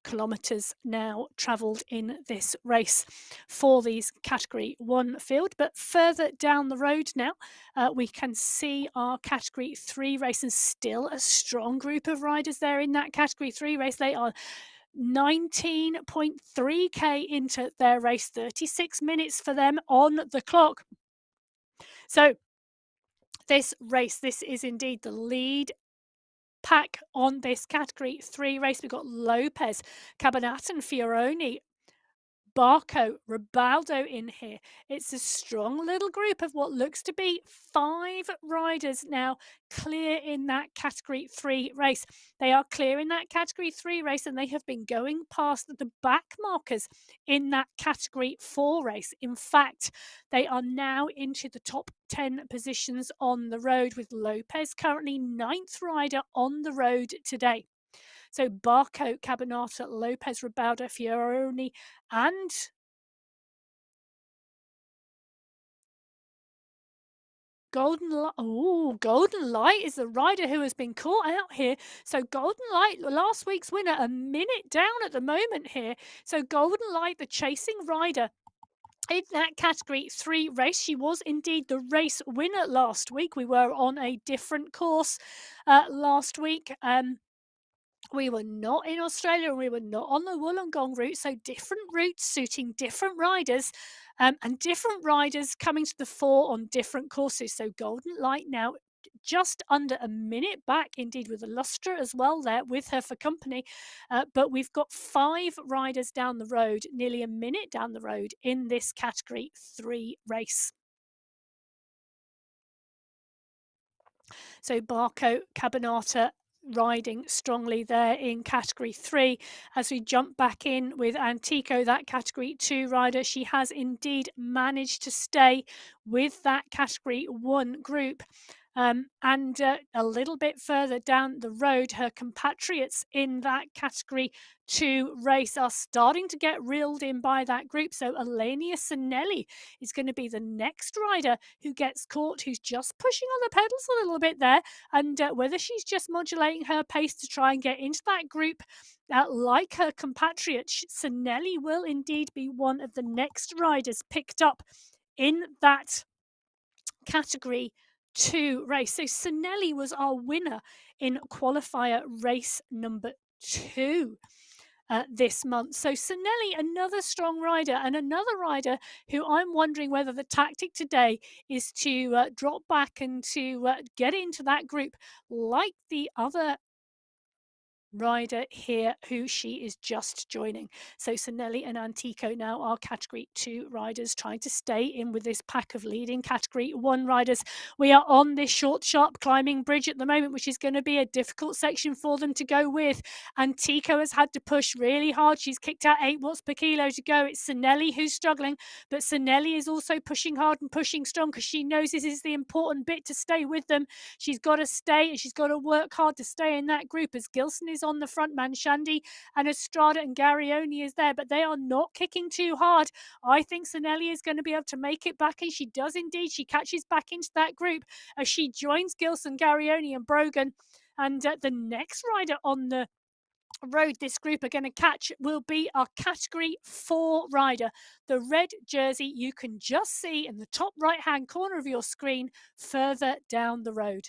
[SPEAKER 1] kilometres now travelled in this race for these Category 1 field. But further down the road now, we can see our Category 3 race, and still a strong group of riders there in that Category 3 race. They are 19.3k into their race, 36 minutes for them on the clock. So this race, this is indeed the lead pack on this Category 3 race. We've got Lopez, Cabanat and Fioroni, Barco, Ribaldo in here. It's a strong little group of what looks to be 5 riders now clear in that Category 3 race. They are clear in that Category 3 race, and they have been going past the back markers in that Category 4 race. In fact, they are now into the top 10 positions on the road, with Lopez currently 9th rider on the road today. So Barco, Cabanata, Lopez, Ribaldo, Fioroni, and Golden Light is the rider who has been caught out here. So Golden Light, last week's winner, a minute down at the moment here. So Golden Light, the chasing rider in that Category 3 race. She was indeed the race winner last week. We were on a different course last week. We were not in Australia, and we were not on the Wollongong route, so different routes suiting different riders, and different riders coming to the fore on different courses. So Golden Light now just under a minute back, indeed, with Illustra as well there with her for company. But we've got 5 riders down the road, nearly a minute down the road in this Category 3 race. So Barco, Cabanata riding strongly there in Category 3. As we jump back in with Antico, that Category 2 rider, she has indeed managed to stay with that Category 1 group. And a little bit further down the road, her compatriots in that Category 2 race are starting to get reeled in by that group. So Alenia Sinelli is going to be the next rider who gets caught, who's just pushing on the pedals a little bit there. And whether she's just modulating her pace to try and get into that group, like her compatriot, Sinelli will indeed be one of the next riders picked up in that Category 2 race. So Sinelli was our winner in qualifier race number 2 this month. So Sinelli, another strong rider, and another rider who I'm wondering whether the tactic today is to drop back and to get into that group like the other rider here who she is just joining. So Sinelli and Antico now are Category 2 riders trying to stay in with this pack of leading Category 1 riders. We are on this short, sharp climbing bridge at the moment, which is going to be a difficult section for them to go with. Antico has had to push really hard. She's kicked out 8 watts per kilo to go. It's Sinelli who's struggling, but Sinelli is also pushing hard and pushing strong because she knows this is the important bit to stay with them. She's got to stay, and she's got to work hard to stay in that group, as Gilson is on the front man. Shandy and Estrada and Garioni is there, but they are not kicking too hard. I think Sinelli is going to be able to make it back, and she does indeed. She catches back into that group as she joins Gilson, Garioni and Brogan. And the next rider on the road this group are going to catch will be our Category 4 rider. The red jersey you can just see in the top right hand corner of your screen further down the road.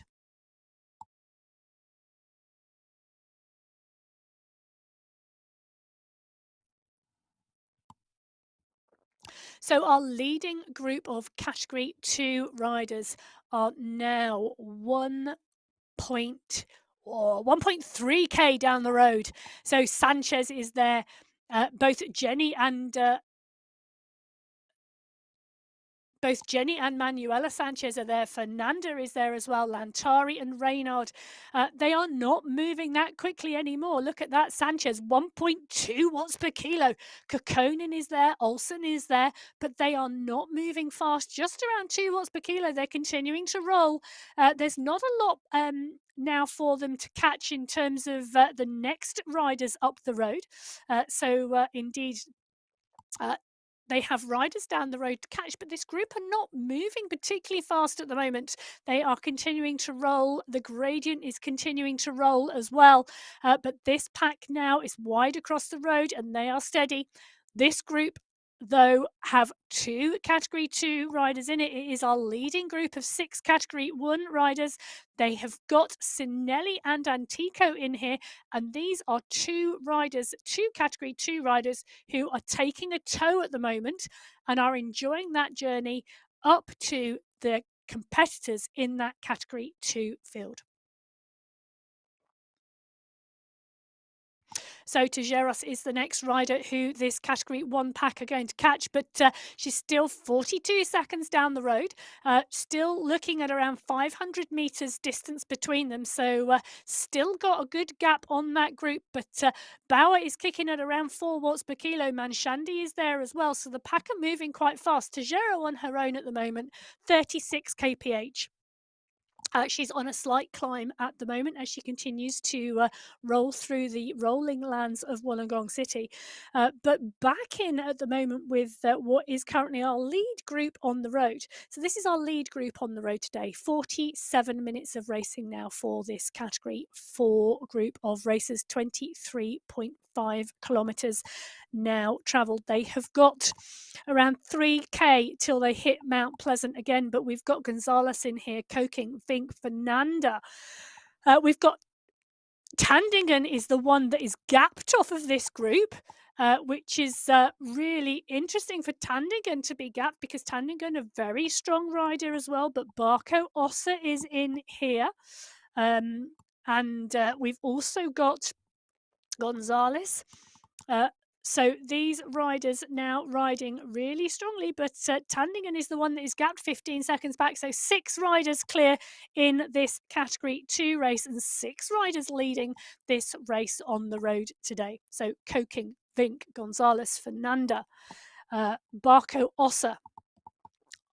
[SPEAKER 1] So our leading group of Category 2 riders are now 1.3k down the road. So Sanchez is there. Both Jenny and Manuela Sanchez are there. Fernanda is there as well. Lantari and Reynard. They are not moving that quickly anymore. Look at that. Sanchez, 1.2 watts per kilo. Kokkonen is there. Olsen is there. But they are not moving fast. Just around 2 watts per kilo. They're continuing to roll. There's not a lot now for them to catch in terms of the next riders up the road. Indeed, They have riders down the road to catch, but this group are not moving particularly fast at the moment. They are continuing to roll. The gradient is continuing to roll as well. But this pack now is wide across the road and they are steady. This group, though, have two Category 2 riders in it. It is our leading group of 6 Category 1 riders. They have got Sinelli and Antico in here, and these are two riders, two Category 2 riders who are taking a tow at the moment and are enjoying that journey up to the competitors in that Category 2 field. So Tijeros is the next rider who this Category 1 pack are going to catch, but she's still 42 seconds down the road, still looking at around 500 metres distance between them, so still got a good gap on that group, but Bauer is kicking at around 4 watts per kilo. Manshandi is there as well, so the pack are moving quite fast. Tejero on her own at the moment, 36 kph. She's on a slight climb at the moment as she continues to roll through the rolling lands of Wollongong City. But back in at the moment with what is currently our lead group on the road. So this is our lead group on the road today. 47 minutes of racing now for this Category 4 group of racers, 23.5 kilometres now travelled. They have got around 3k till they hit Mount Pleasant again, but we've got Gonzalez in here, Koking, Vink, Fernanda. We've got Tandingen is the one that is gapped off of this group, which is really interesting for Tandingen to be gapped because Tandingen, a very strong rider as well, but Barco Ossa is in here. And we've also got Gonzalez. So these riders now riding really strongly, but Tandingen is the one that is gapped 15 seconds back. So 6 riders clear in this Category 2 race and 6 riders leading this race on the road today. So Koking, Vink, Gonzalez, Fernanda, Barco Ossa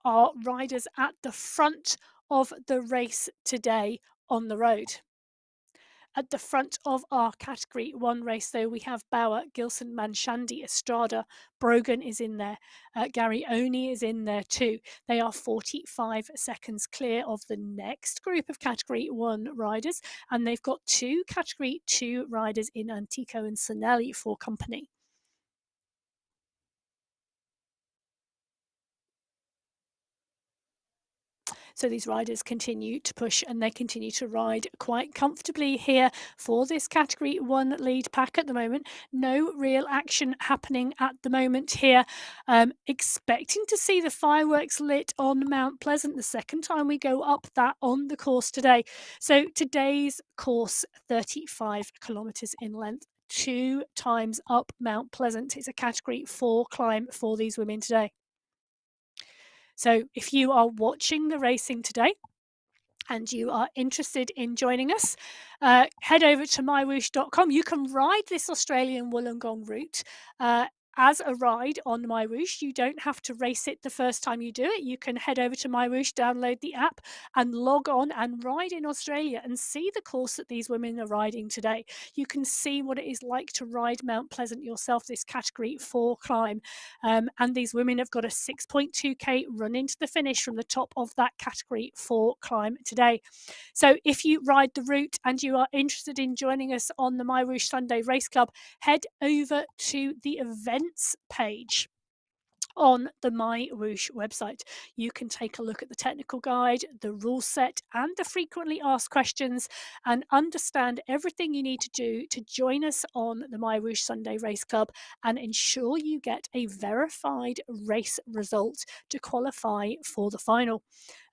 [SPEAKER 1] are riders at the front of the race today on the road. At the front of our Category 1 race, though, we have Bauer, Gilson, Manshandi, Estrada, Brogan is in there, Gary Oni is in there too. They are 45 seconds clear of the next group of Category 1 riders, and they've got 2 Category 2 riders in Antico and Sinelli for company. So these riders continue to push and they continue to ride quite comfortably here for this Category 1 lead pack at the moment. No real action happening at the moment here. Expecting to see the fireworks lit on Mount Pleasant the second time we go up that on the course today. So today's course, 35 kilometres in length, 2 times up Mount Pleasant. It's a Category 4 climb for these women today. So if you are watching the racing today and you are interested in joining us, head over to MyWhoosh.com. You can ride this Australian Wollongong route as a ride on MyWhoosh. You don't have to race it the first time you do it. You can head over to MyWhoosh, download the app and log on and ride in Australia and see the course that these women are riding today. You can see what it is like to ride Mount Pleasant yourself, this Category 4 climb. And these women have got a 6.2k run into the finish from the top of that Category 4 climb today. So if you ride the route and you are interested in joining us on the MyWhoosh Sunday Race Club, head over to the events page on the MyWhoosh website. You can take a look at the technical guide, the rule set, and the frequently asked questions and understand everything you need to do to join us on the MyWhoosh Sunday Race Club and ensure you get a verified race result to qualify for the final.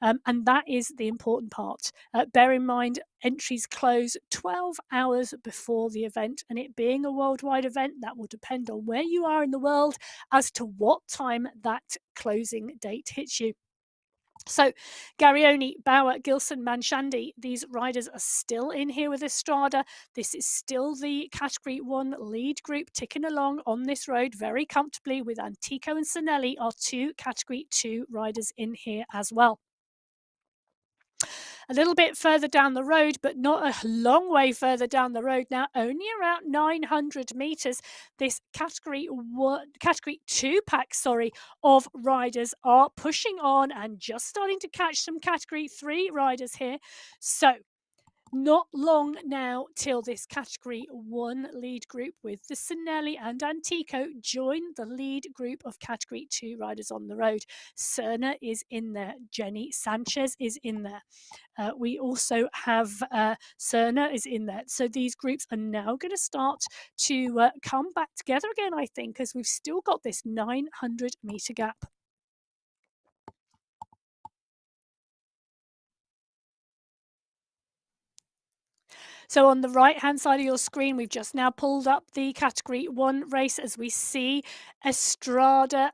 [SPEAKER 1] And that is the important part. Bear in mind, entries close 12 hours before the event, and it being a worldwide event, that will depend on where you are in the world as to what time that closing date hits you. So Garioni, Bauer, Gilson, Manshandi, these riders are still in here with Estrada. This is still the Category 1 lead group ticking along on this road very comfortably with Antico and Sinelli, our 2 Category 2 riders in here as well. A little bit further down the road, but not a long way further down the road now, only around 900 meters. This category 2 pack, of riders are pushing on and just starting to catch some category 3 riders here. So not long now till this category 1 lead group with the Sinelli and Antico join the lead group of category 2 riders on the road. Serna is in there. Jenny Sanchez is in there. We also have Serna is in there. So these groups are now going to start to come back together again, I think, because we've still got this 900-meter gap. So on the right-hand side of your screen, we've just now pulled up the category 1 race as we see Estrada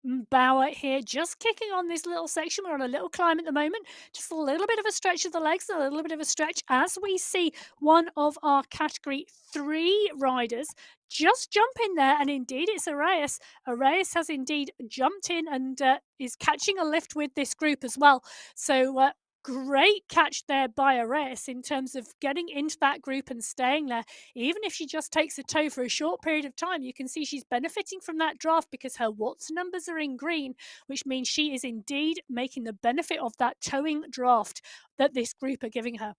[SPEAKER 1] Bauer here, just kicking on this little section. We're on a little climb at the moment, just a little bit of a stretch of the legs, a little bit of a stretch as we see one of our category 3 riders just jump in there, and indeed it's Arias. Arias has indeed jumped in and is catching a lift with this group as well. So great catch there by Arias in terms of getting into that group and staying there. Even if she just takes a tow for a short period of time, you can see she's benefiting from that draft because her Watts numbers are in green, which means she is indeed making the benefit of that towing draft that this group are giving her.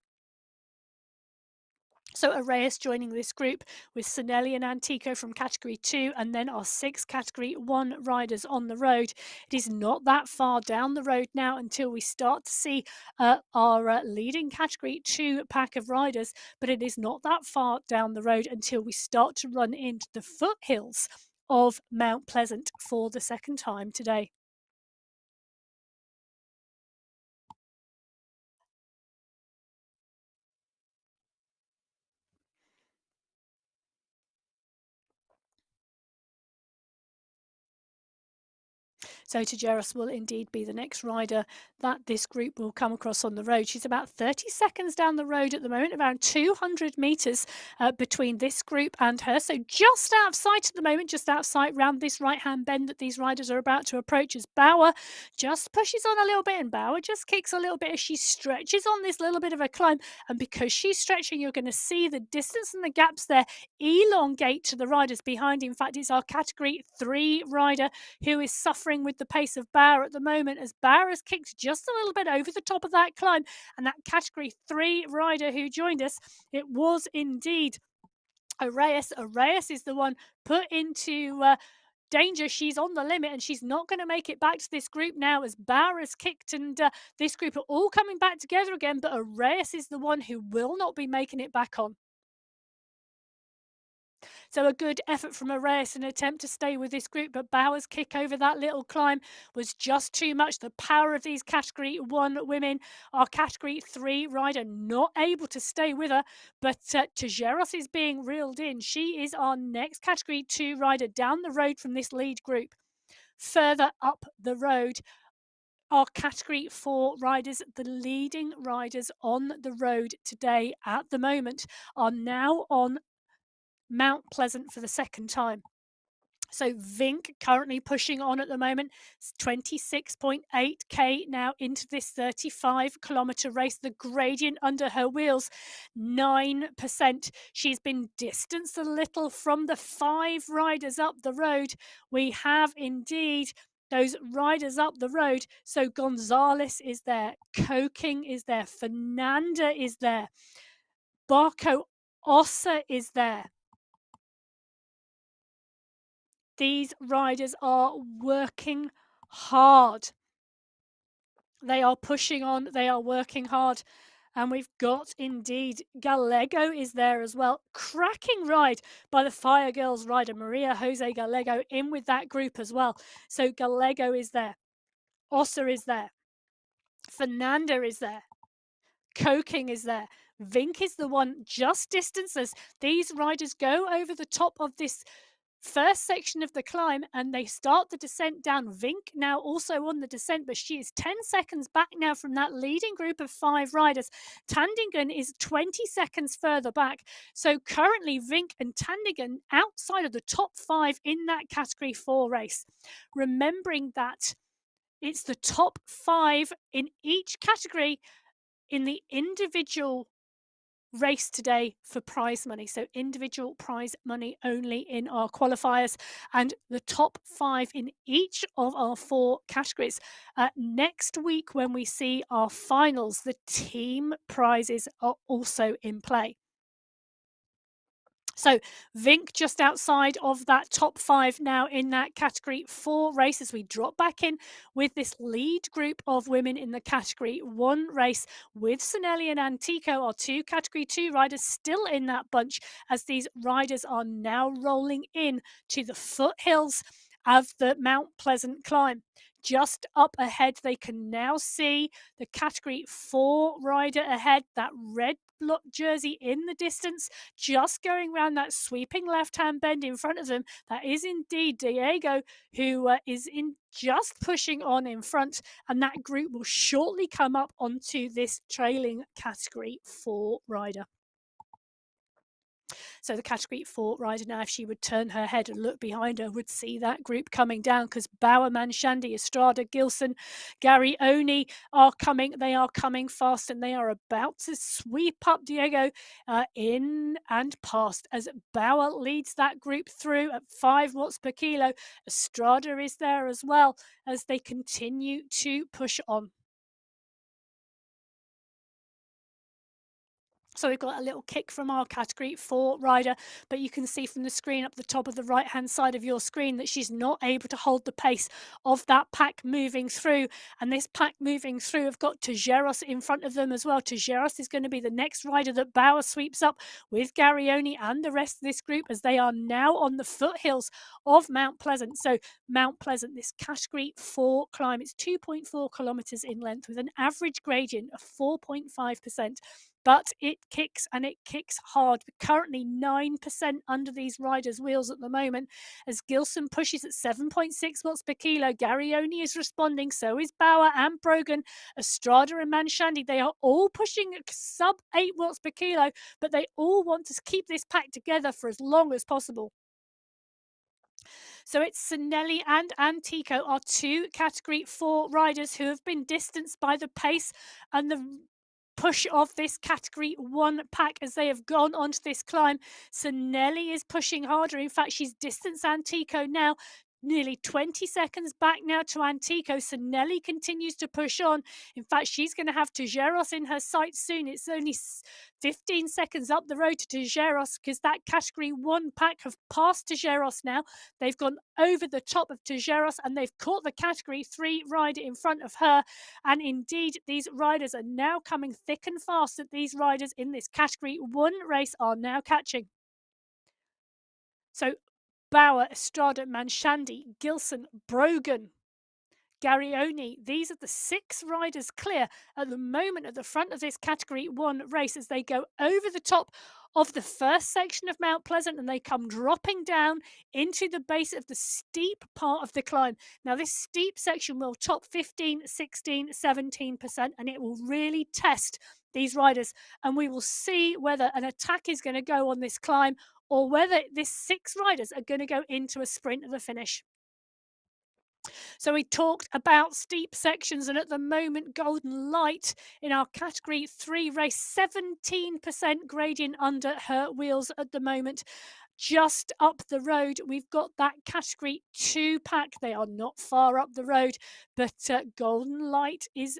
[SPEAKER 1] So Arias joining this group with Sinelli and Antico from category 2, and then our 6 category 1 riders on the road. It is not that far down the road now until we start to see our leading category 2 pack of riders, but it is not that far down the road until we start to run into the foothills of Mount Pleasant for the second time today. So Tajeros will indeed be the next rider that this group will come across on the road. She's about 30 seconds down the road at the moment, around 200 metres between this group and her. So just out of sight at the moment, just outside round this right-hand bend that these riders are about to approach as Bauer just pushes on a little bit, and Bauer just kicks a little bit as she stretches on this little bit of a climb. And because she's stretching, you're going to see the distance and the gaps there elongate to the riders behind. In fact, it's our category 3 rider who is suffering with the pace of Bauer at the moment, as Bauer has kicked just a little bit over the top of that climb. And that category 3 rider who joined us, it was indeed Arias. Arias is the one put into danger. She's on the limit and she's not going to make it back to this group now, as Bauer has kicked and this group are all coming back together again, but Arias is the one who will not be making it back on. So a good effort from Arias, an attempt to stay with this group, but Bauer's kick over that little climb was just too much. The power of these category 1 women, our category 3 rider not able to stay with her, but Tajeros is being reeled in. She is our next category 2 rider down the road from this lead group. Further up the road, our category 4 riders, the leading riders on the road today at the moment, are now on Mount Pleasant for the second time. So Vink currently pushing on at the moment. It's 26.8k now into this 35-kilometer race. The gradient under her wheels, 9%. She's been distanced a little from the 5 riders up the road. We have indeed those riders up the road. So Gonzalez is there, Koking is there, Fernanda is there, Barco Ossa is there. These riders are working hard. They are pushing on, they are working hard. And we've got indeed Gallego is there as well. Cracking ride by the Fire Girls rider, Maria Jose Gallego, in with that group as well. So Gallego is there. Ossa is there. Fernanda is there. Koking is there. Vink is the one just distances. These riders go over the top of this first section of the climb and they start the descent down. Vink now also on the descent, but she is 10 seconds back now from that leading group of 5 riders. Tandingen is 20 seconds further back. So currently Vink and Tandingen outside of the top 5 in that category 4 race. Remembering that it's the top 5 in each category in the individual race today for prize money. So individual prize money only in our qualifiers, and the top 5 in each of our 4 categories. Next week, when we see our finals, the team prizes are also in play. So Vink just outside of that top 5 now in that category 4 race as we drop back in with this lead group of women in the category 1 race with Sonelli and Antico, our 2 category 2 riders, still in that bunch as these riders are now rolling in to the foothills of the Mount Pleasant climb. Just up ahead, they can now see the category 4 rider ahead, that red jersey in the distance, just going around that sweeping left-hand bend in front of them. That is indeed Diego, who is in just pushing on in front, and that group will shortly come up onto this trailing category 4 rider. So the category 4 rider now, if she would turn her head and look behind her, would see that group coming down because Bauer, Manshandi, Estrada, Gilson, Gary Oni are coming. They are coming fast and they are about to sweep up Diego in and past as Bauer leads that group through at 5 watts per kilo. Estrada is there as well as they continue to push on. So we've got a little kick from our category 4 rider, but you can see from the screen up the top of the right-hand side of your screen that she's not able to hold the pace of that pack moving through. And this pack moving through have got Tijeros in front of them as well. Tijeros is going to be the next rider that Bauer sweeps up with Garioni and the rest of this group as they are now on the foothills of Mount Pleasant. So Mount Pleasant, this category 4 climb, it's 2.4 kilometers in length with an average gradient of 4.5%. But it kicks and it kicks hard. Currently 9% under these riders' wheels at the moment as Gilson pushes at 7.6 watts per kilo. Garioni is responding, so is Bauer and Brogan. Estrada and Manshandi, they are all pushing sub 8 watts per kilo, but they all want to keep this pack together for as long as possible. So it's Sinelli and Antico, our 2 category 4 riders who have been distanced by the pace and the push of this category 1 pack as they have gone onto this climb. Sinelli is pushing harder. In fact, she's distanced Antico now. Nearly 20 seconds back now to Antico. Sinelli continues to push on. In fact, she's going to have Tijeros in her sights soon. It's only 15 seconds up the road to Tijeros because that category 1 pack have passed Tijeros now. They've gone over the top of Tijeros and they've caught the category 3 rider in front of her. And indeed, these riders are now coming thick and fast that these riders in this category 1 race are now catching. So Bauer, Estrada, Manshandi, Gilson, Brogan, Garioni, these are the 6 riders clear at the moment at the front of this category 1 race as they go over the top of the first section of Mount Pleasant and they come dropping down into the base of the steep part of the climb. Now this steep section will top 15, 16, 17% and it will really test these riders and we will see whether an attack is going to go on this climb or whether these 6 riders are going to go into a sprint at the finish. So we talked about steep sections and at the moment Golden Light in our category 3 race, 17% gradient under her wheels at the moment. Just up the road, we've got that category 2 pack. They are not far up the road, but Golden Light is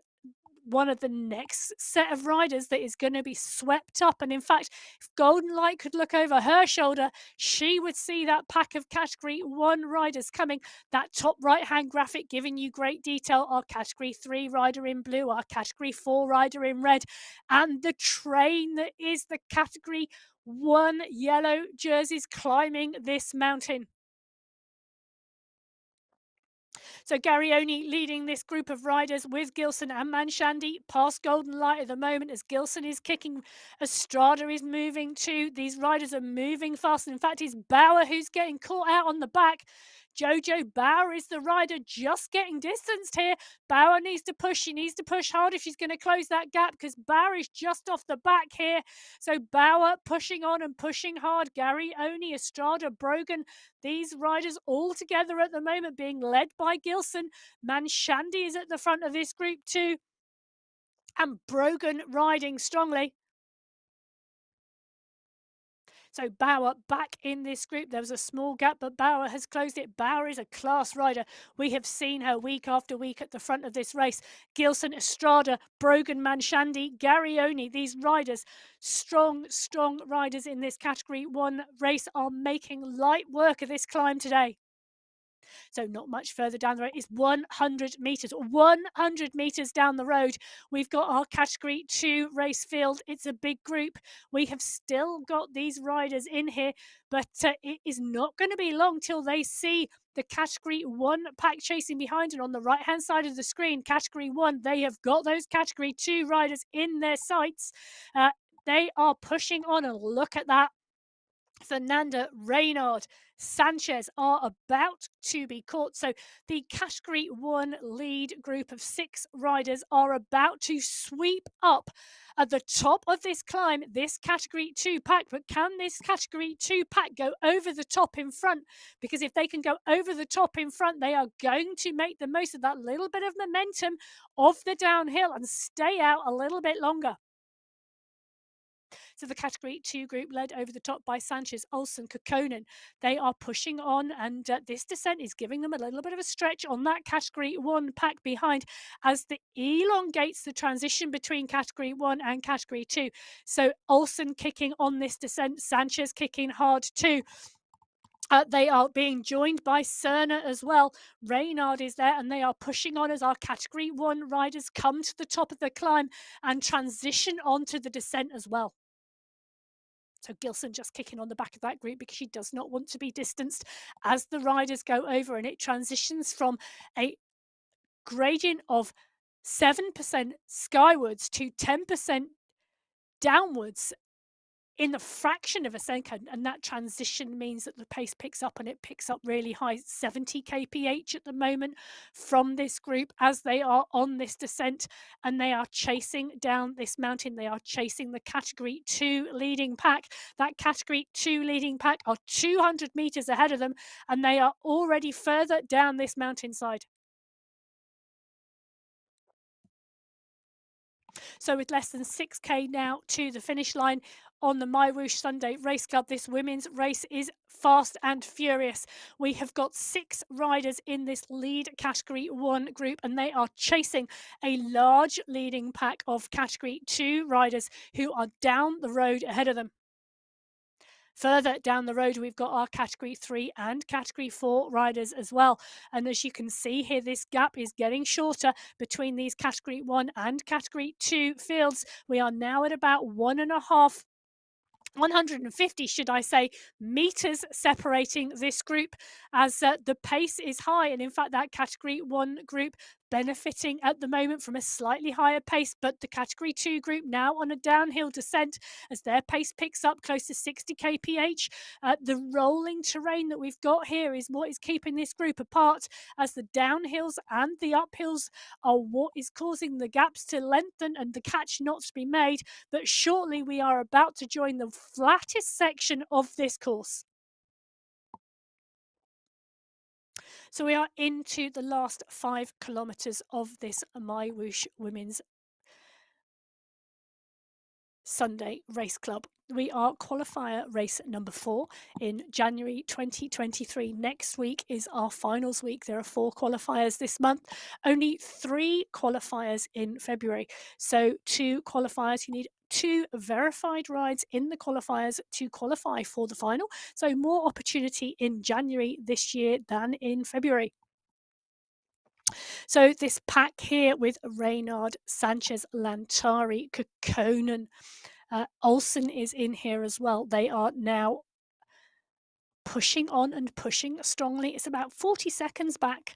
[SPEAKER 1] one of the next set of riders that is going to be swept up. And in fact, if Golden Light could look over her shoulder, she would see that pack of category 1 riders coming. That top right hand graphic giving you great detail. Our category 3 rider in blue, our category 4 rider in red, and the train that is the category 1 yellow jerseys climbing this mountain. So Garioni leading this group of riders with Gilson and Manshandi past Golden Light at the moment as Gilson is kicking. Estrada is moving too. These riders are moving fast. In fact, it's Bauer who's getting caught out on the back. Jojo Bauer is the rider just getting distanced here. Bauer needs to push. She needs to push hard if she's going to close that gap because Bauer is just off the back here. So Bauer pushing on and pushing hard. Garioni, Estrada, Brogan, these riders all together at the moment being led by Gilson. Manshandi is at the front of this group too. And Brogan riding strongly. So Bauer back in this group. There was a small gap, but Bauer has closed it. Bauer is a class rider. We have seen her week after week at the front of this race. Gilson, Estrada, Brogan, Manshandi, Garioni, these riders, strong riders in this Category 1 race, are making light work of this climb today. So not much further down the road is 100 metres. 100 metres down the road, we've got our Category 2 race field. It's a big group. We have still got these riders in here, but it is not going to be long till they see the Category 1 pack chasing behind. And on the right-hand side of the screen, Category 1, they have got those Category 2 riders in their sights. They are pushing on, and look at that. Fernanda, Reynard, Sanchez are about to be caught. So the Category 1 lead group of 6 riders are about to sweep up at the top of this climb, this Category 2 pack. But can this Category 2 pack go over the top in front? Because if they can go over the top in front, they are going to make the most of that little bit of momentum of the downhill and stay out a little bit longer. So the Category 2 group led over the top by Sanchez, Olsen, Kokkonen. They are pushing on, and this descent is giving them a little bit of a stretch on that Category 1 pack behind as the elongates the transition between Category 1 and Category 2. So Olsen kicking on this descent, Sanchez kicking hard too. They are being joined by Cerner as well. Reynard is there, and they are pushing on as our Category 1 riders come to the top of the climb and transition onto the descent as well. So Gilson just kicking on the back of that group because she does not want to be distanced as the riders go over, and it transitions from a gradient of 7% skywards to 10% downwards in the fraction of a second, and that transition means that the pace picks up, and it picks up really high, 70 kph at the moment from this group as they are on this descent, and they are chasing down this mountain. They are chasing the Category 2 leading pack. That Category 2 leading pack are 200 meters ahead of them, and they are already further down this mountainside. So with less than 6k now to the finish line on the MyWhoosh Sunday Race Club, this women's race is fast and furious. We have got 6 riders in this lead Category 1 group, and they are chasing a large leading pack of Category 2 riders who are down the road ahead of them. Further down the road, we've got our Category 3 and Category 4 riders as well. And as you can see here, this gap is getting shorter between these Category 1 and Category 2 fields. We are now at about 150, should I say, meters separating this group as the pace is high. And in fact, that Category 1 group benefiting at the moment from a slightly higher pace, but the Category 2 group now on a downhill descent as their pace picks up close to 60 kph. The rolling terrain that we've got here is what is keeping this group apart, as the downhills and the uphills are what is causing the gaps to lengthen and the catch not to be made. But shortly we are about to join the flattest section of this course. So we are into the last 5 kilometers of this MyWhoosh Women's Sunday Race Club. We are qualifier race number 4 in January 2023. Next week is our finals week. There are 4 qualifiers this month, only 3 qualifiers in February. So 2 qualifiers, you need 2 verified rides in the qualifiers to qualify for the final. So more opportunity in January this year than in February. So this pack here with Reynard, Sanchez, Lantari, Kokkonen, Olsen is in here as well. They are now pushing on and pushing strongly. It's about 40 seconds back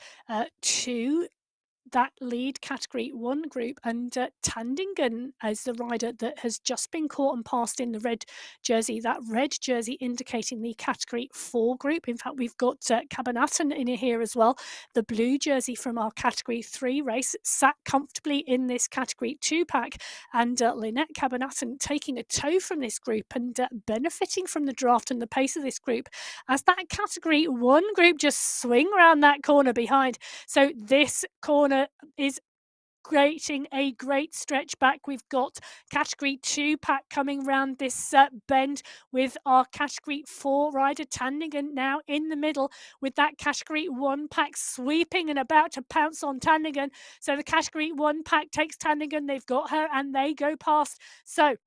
[SPEAKER 1] to that lead Category 1 group, and Tandingen is the rider that has just been caught and passed in the red jersey. That red jersey indicating the Category 4 group. In fact, we've got Cabanaton in here as well. The blue jersey from our Category 3 race sat comfortably in this Category 2 pack, and Lynette Cabanaton taking a tow from this group and benefiting from the draft and the pace of this group as that Category 1 group just swing around that corner behind. So this corner is creating a great stretch back. We've got category 2 pack coming round this bend with our category 4 rider Tandigan now in the middle with that category 1 pack sweeping and about to pounce on Tandigan. So the category 1 pack takes Tandigan, they've got her and they go past. So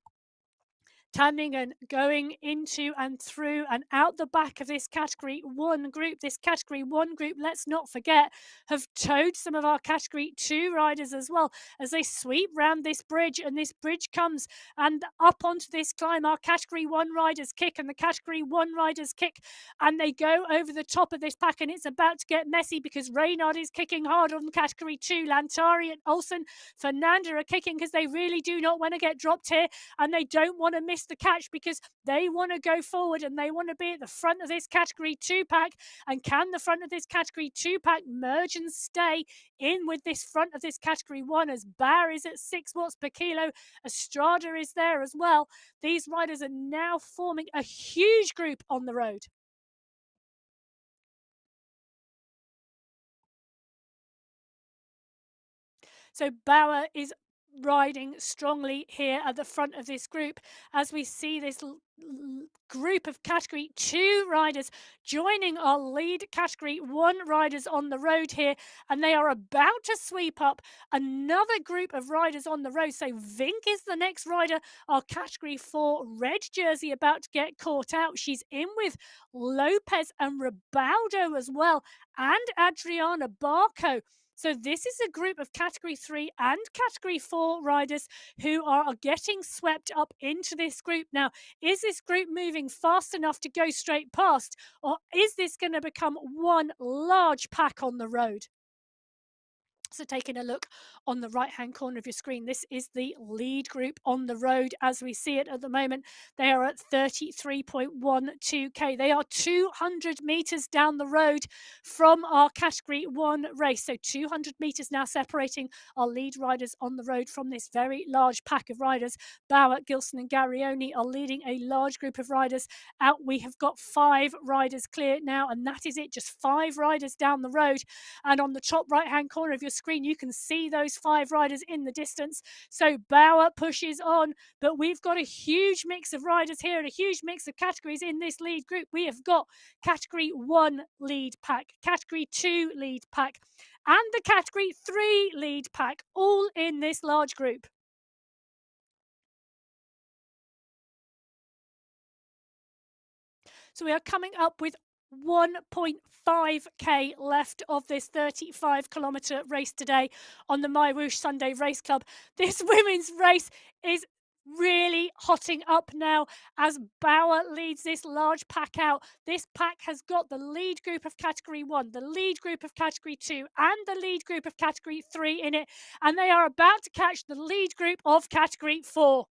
[SPEAKER 1] Tanningen going into and through and out the back of this category 1 group. This category 1 group, let's not forget, have towed some of our category 2 riders as well as they sweep round this bridge, and this bridge comes and up onto this climb. Our category 1 riders kick and the category 1 riders kick and they go over the top of this pack, and it's about to get messy because Reynard is kicking hard on category 2. Lantari and Olsen, Fernanda are kicking because they really do not want to get dropped here and they don't want to miss the catch because they want to go forward and they want to be at the front of this category 2 pack. And can the front of this category 2 pack merge and stay in with this front of this category 1 as Bauer is at 6 watts per kilo, Estrada is there as well. These riders are now forming a huge group on the road. So Bauer is riding strongly here at the front of this group as we see this group of category 2 riders joining our lead category 1 riders on the road here, and they are about to sweep up another group of riders on the road. So Vink is the next rider, our category 4 red jersey, about to get caught out. She's in with Lopez and Ribaldo as well, and Adriana Barco. So this is a group of category 3 and category 4 riders who are getting swept up into this group. Now, is this group moving fast enough to go straight past, or is this going to become one large pack on the road? So taking a look on the right hand corner of your screen, this is the lead group on the road as we see it at the moment. They are at 33.12k. They are 200 meters down the road from our category 1 race. So 200 meters now separating our lead riders on the road from this very large pack of riders. Bauer, Gilson and Garioni are leading a large group of riders out. We have got 5 riders clear now, and that is it, just 5 riders down the road. And on the top right hand corner of your screen, you can see those 5 riders in the distance. So Bauer pushes on, but we've got a huge mix of riders here and a huge mix of categories in this lead group. We have got category 1 lead pack, category 2 lead pack, and the category 3 lead pack, all in this large group. So we are coming up with 1.5k left of this 35-kilometre race today on the MyWhoosh Sunday Race Club. This women's race is really hotting up now as Bauer leads this large pack out. This pack has got the lead group of category 1, the lead group of category 2, and the lead group of category 3 in it, and they are about to catch the lead group of category 4.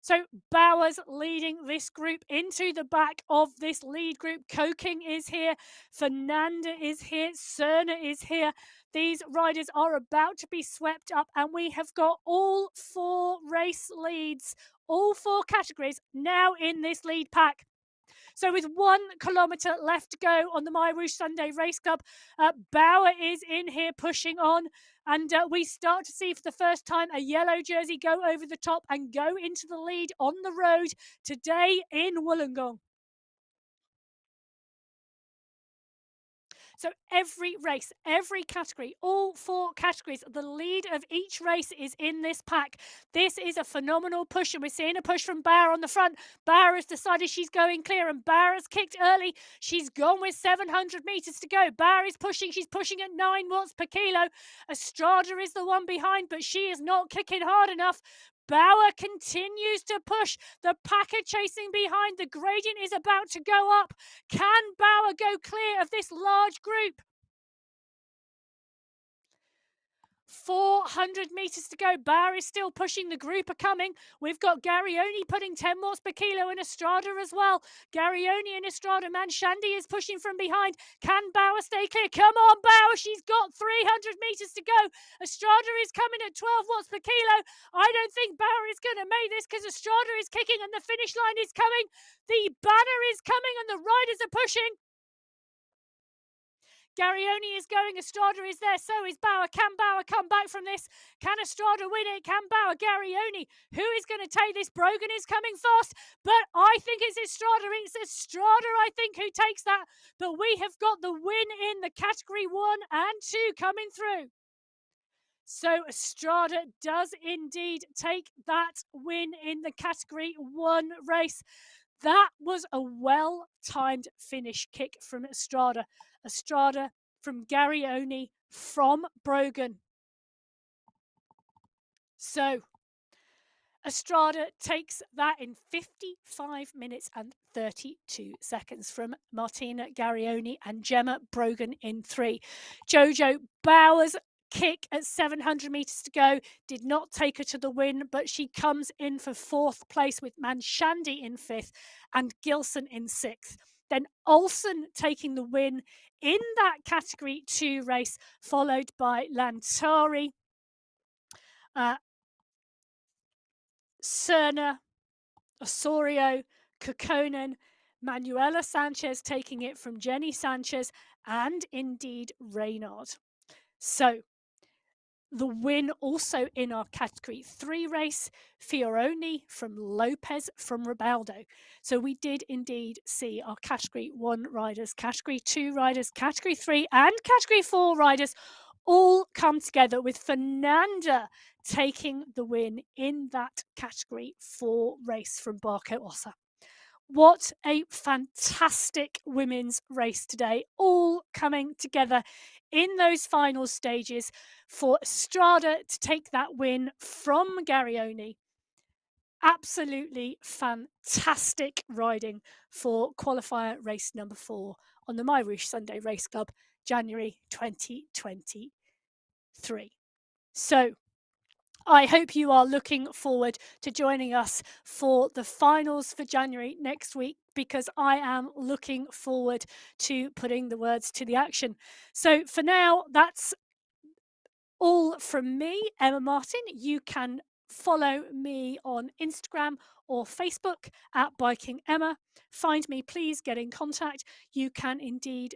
[SPEAKER 1] So Bauer's leading this group into the back of this lead group. Koking is here, Fernanda is here, Cerna is here. These riders are about to be swept up, and we have got all 4 race leads, all 4 categories now in this lead pack. So with 1 kilometre left to go on the MyWhoosh Sunday Race Club, Bauer is in here pushing on. And we start to see for the first time a yellow jersey go over the top and go into the lead on the road today in Wollongong. So every race, every category, all 4 categories, the lead of each race is in this pack. This is a phenomenal push, and we're seeing a push from Bauer on the front. Bauer has decided she's going clear, and Bauer has kicked early. She's gone with 700 meters to go. Bauer is pushing. She's pushing at 9 watts per kilo. Estrada is the one behind, but she is not kicking hard enough. Bauer continues to push. The pack are chasing behind. The gradient is about to go up. Can Bauer go clear of this large group? 400 meters to go. Bauer is still pushing. The group are coming. We've got Garioni putting 10 watts per kilo and Estrada as well. Garioni and Estrada. Manshandi is pushing from behind. Can Bauer stay clear? Come on, Bauer. She's got 300 meters to go. Estrada is coming at 12 watts per kilo. I don't think Bauer is going to make this because Estrada is kicking and the finish line is coming. The banner is coming and the riders are pushing. Garioni is going. Estrada is there. So is Bauer. Can Bauer come back from this? Can Estrada win it? Can Bauer? Garioni. Who is going to take this? Brogan is coming fast, but I think it's Estrada. It's Estrada, I think, who takes that. But we have got the win in the category 1 and 2 coming through. So Estrada does indeed take that win in the category 1 race. That was a well-timed finish kick from Estrada. Estrada from Garioni from Brogan. So Estrada takes that in 55 minutes and 32 seconds from Martina Garioni and Gemma Brogan in 3. Jojo Bauer's kick at 700 meters to go did not take her to the win, but she comes in for 4th place with Manshandi in 5th and Gilson in 6th. Then Olsen taking the win in that category 2 race, followed by Lantari, Cerna, Osorio, Kokkonen, Manuela Sanchez taking it from Jenny Sanchez, and indeed Reynard. So the win also in our category 3 race, Fioroni from Lopez from Ribaldo. So we did indeed see our category 1 riders, category 2 riders, category 3 and category 4 riders all come together, with Fernanda taking the win in that category 4 race from Barco Ossa. What a fantastic women's race today, all coming together in those final stages for Estrada to take that win from Garioni. Absolutely fantastic riding for qualifier race number 4 on the MyWhoosh Sunday Race Club, January 2023. So I hope you are looking forward to joining us for the finals for January next week, because I am looking forward to putting the words to the action. So for now, that's all from me, Emma Martin. You can follow me on Instagram or Facebook at Biking Emma. Find me, please get in contact. You can indeed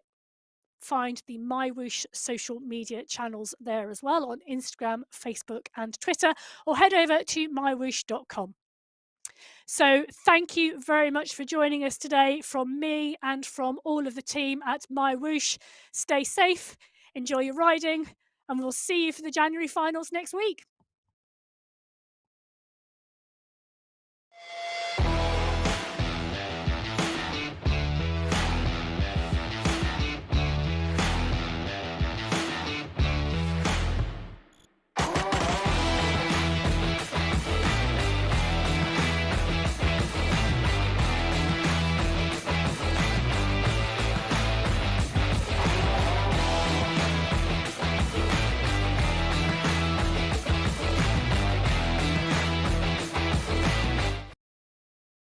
[SPEAKER 1] find the MyWhoosh social media channels there as well on Instagram, Facebook and Twitter, or head over to mywhoosh.com. So thank you very much for joining us today from me and from all of the team at MyWhoosh. Stay safe, enjoy your riding, and we'll see you for the January finals next week.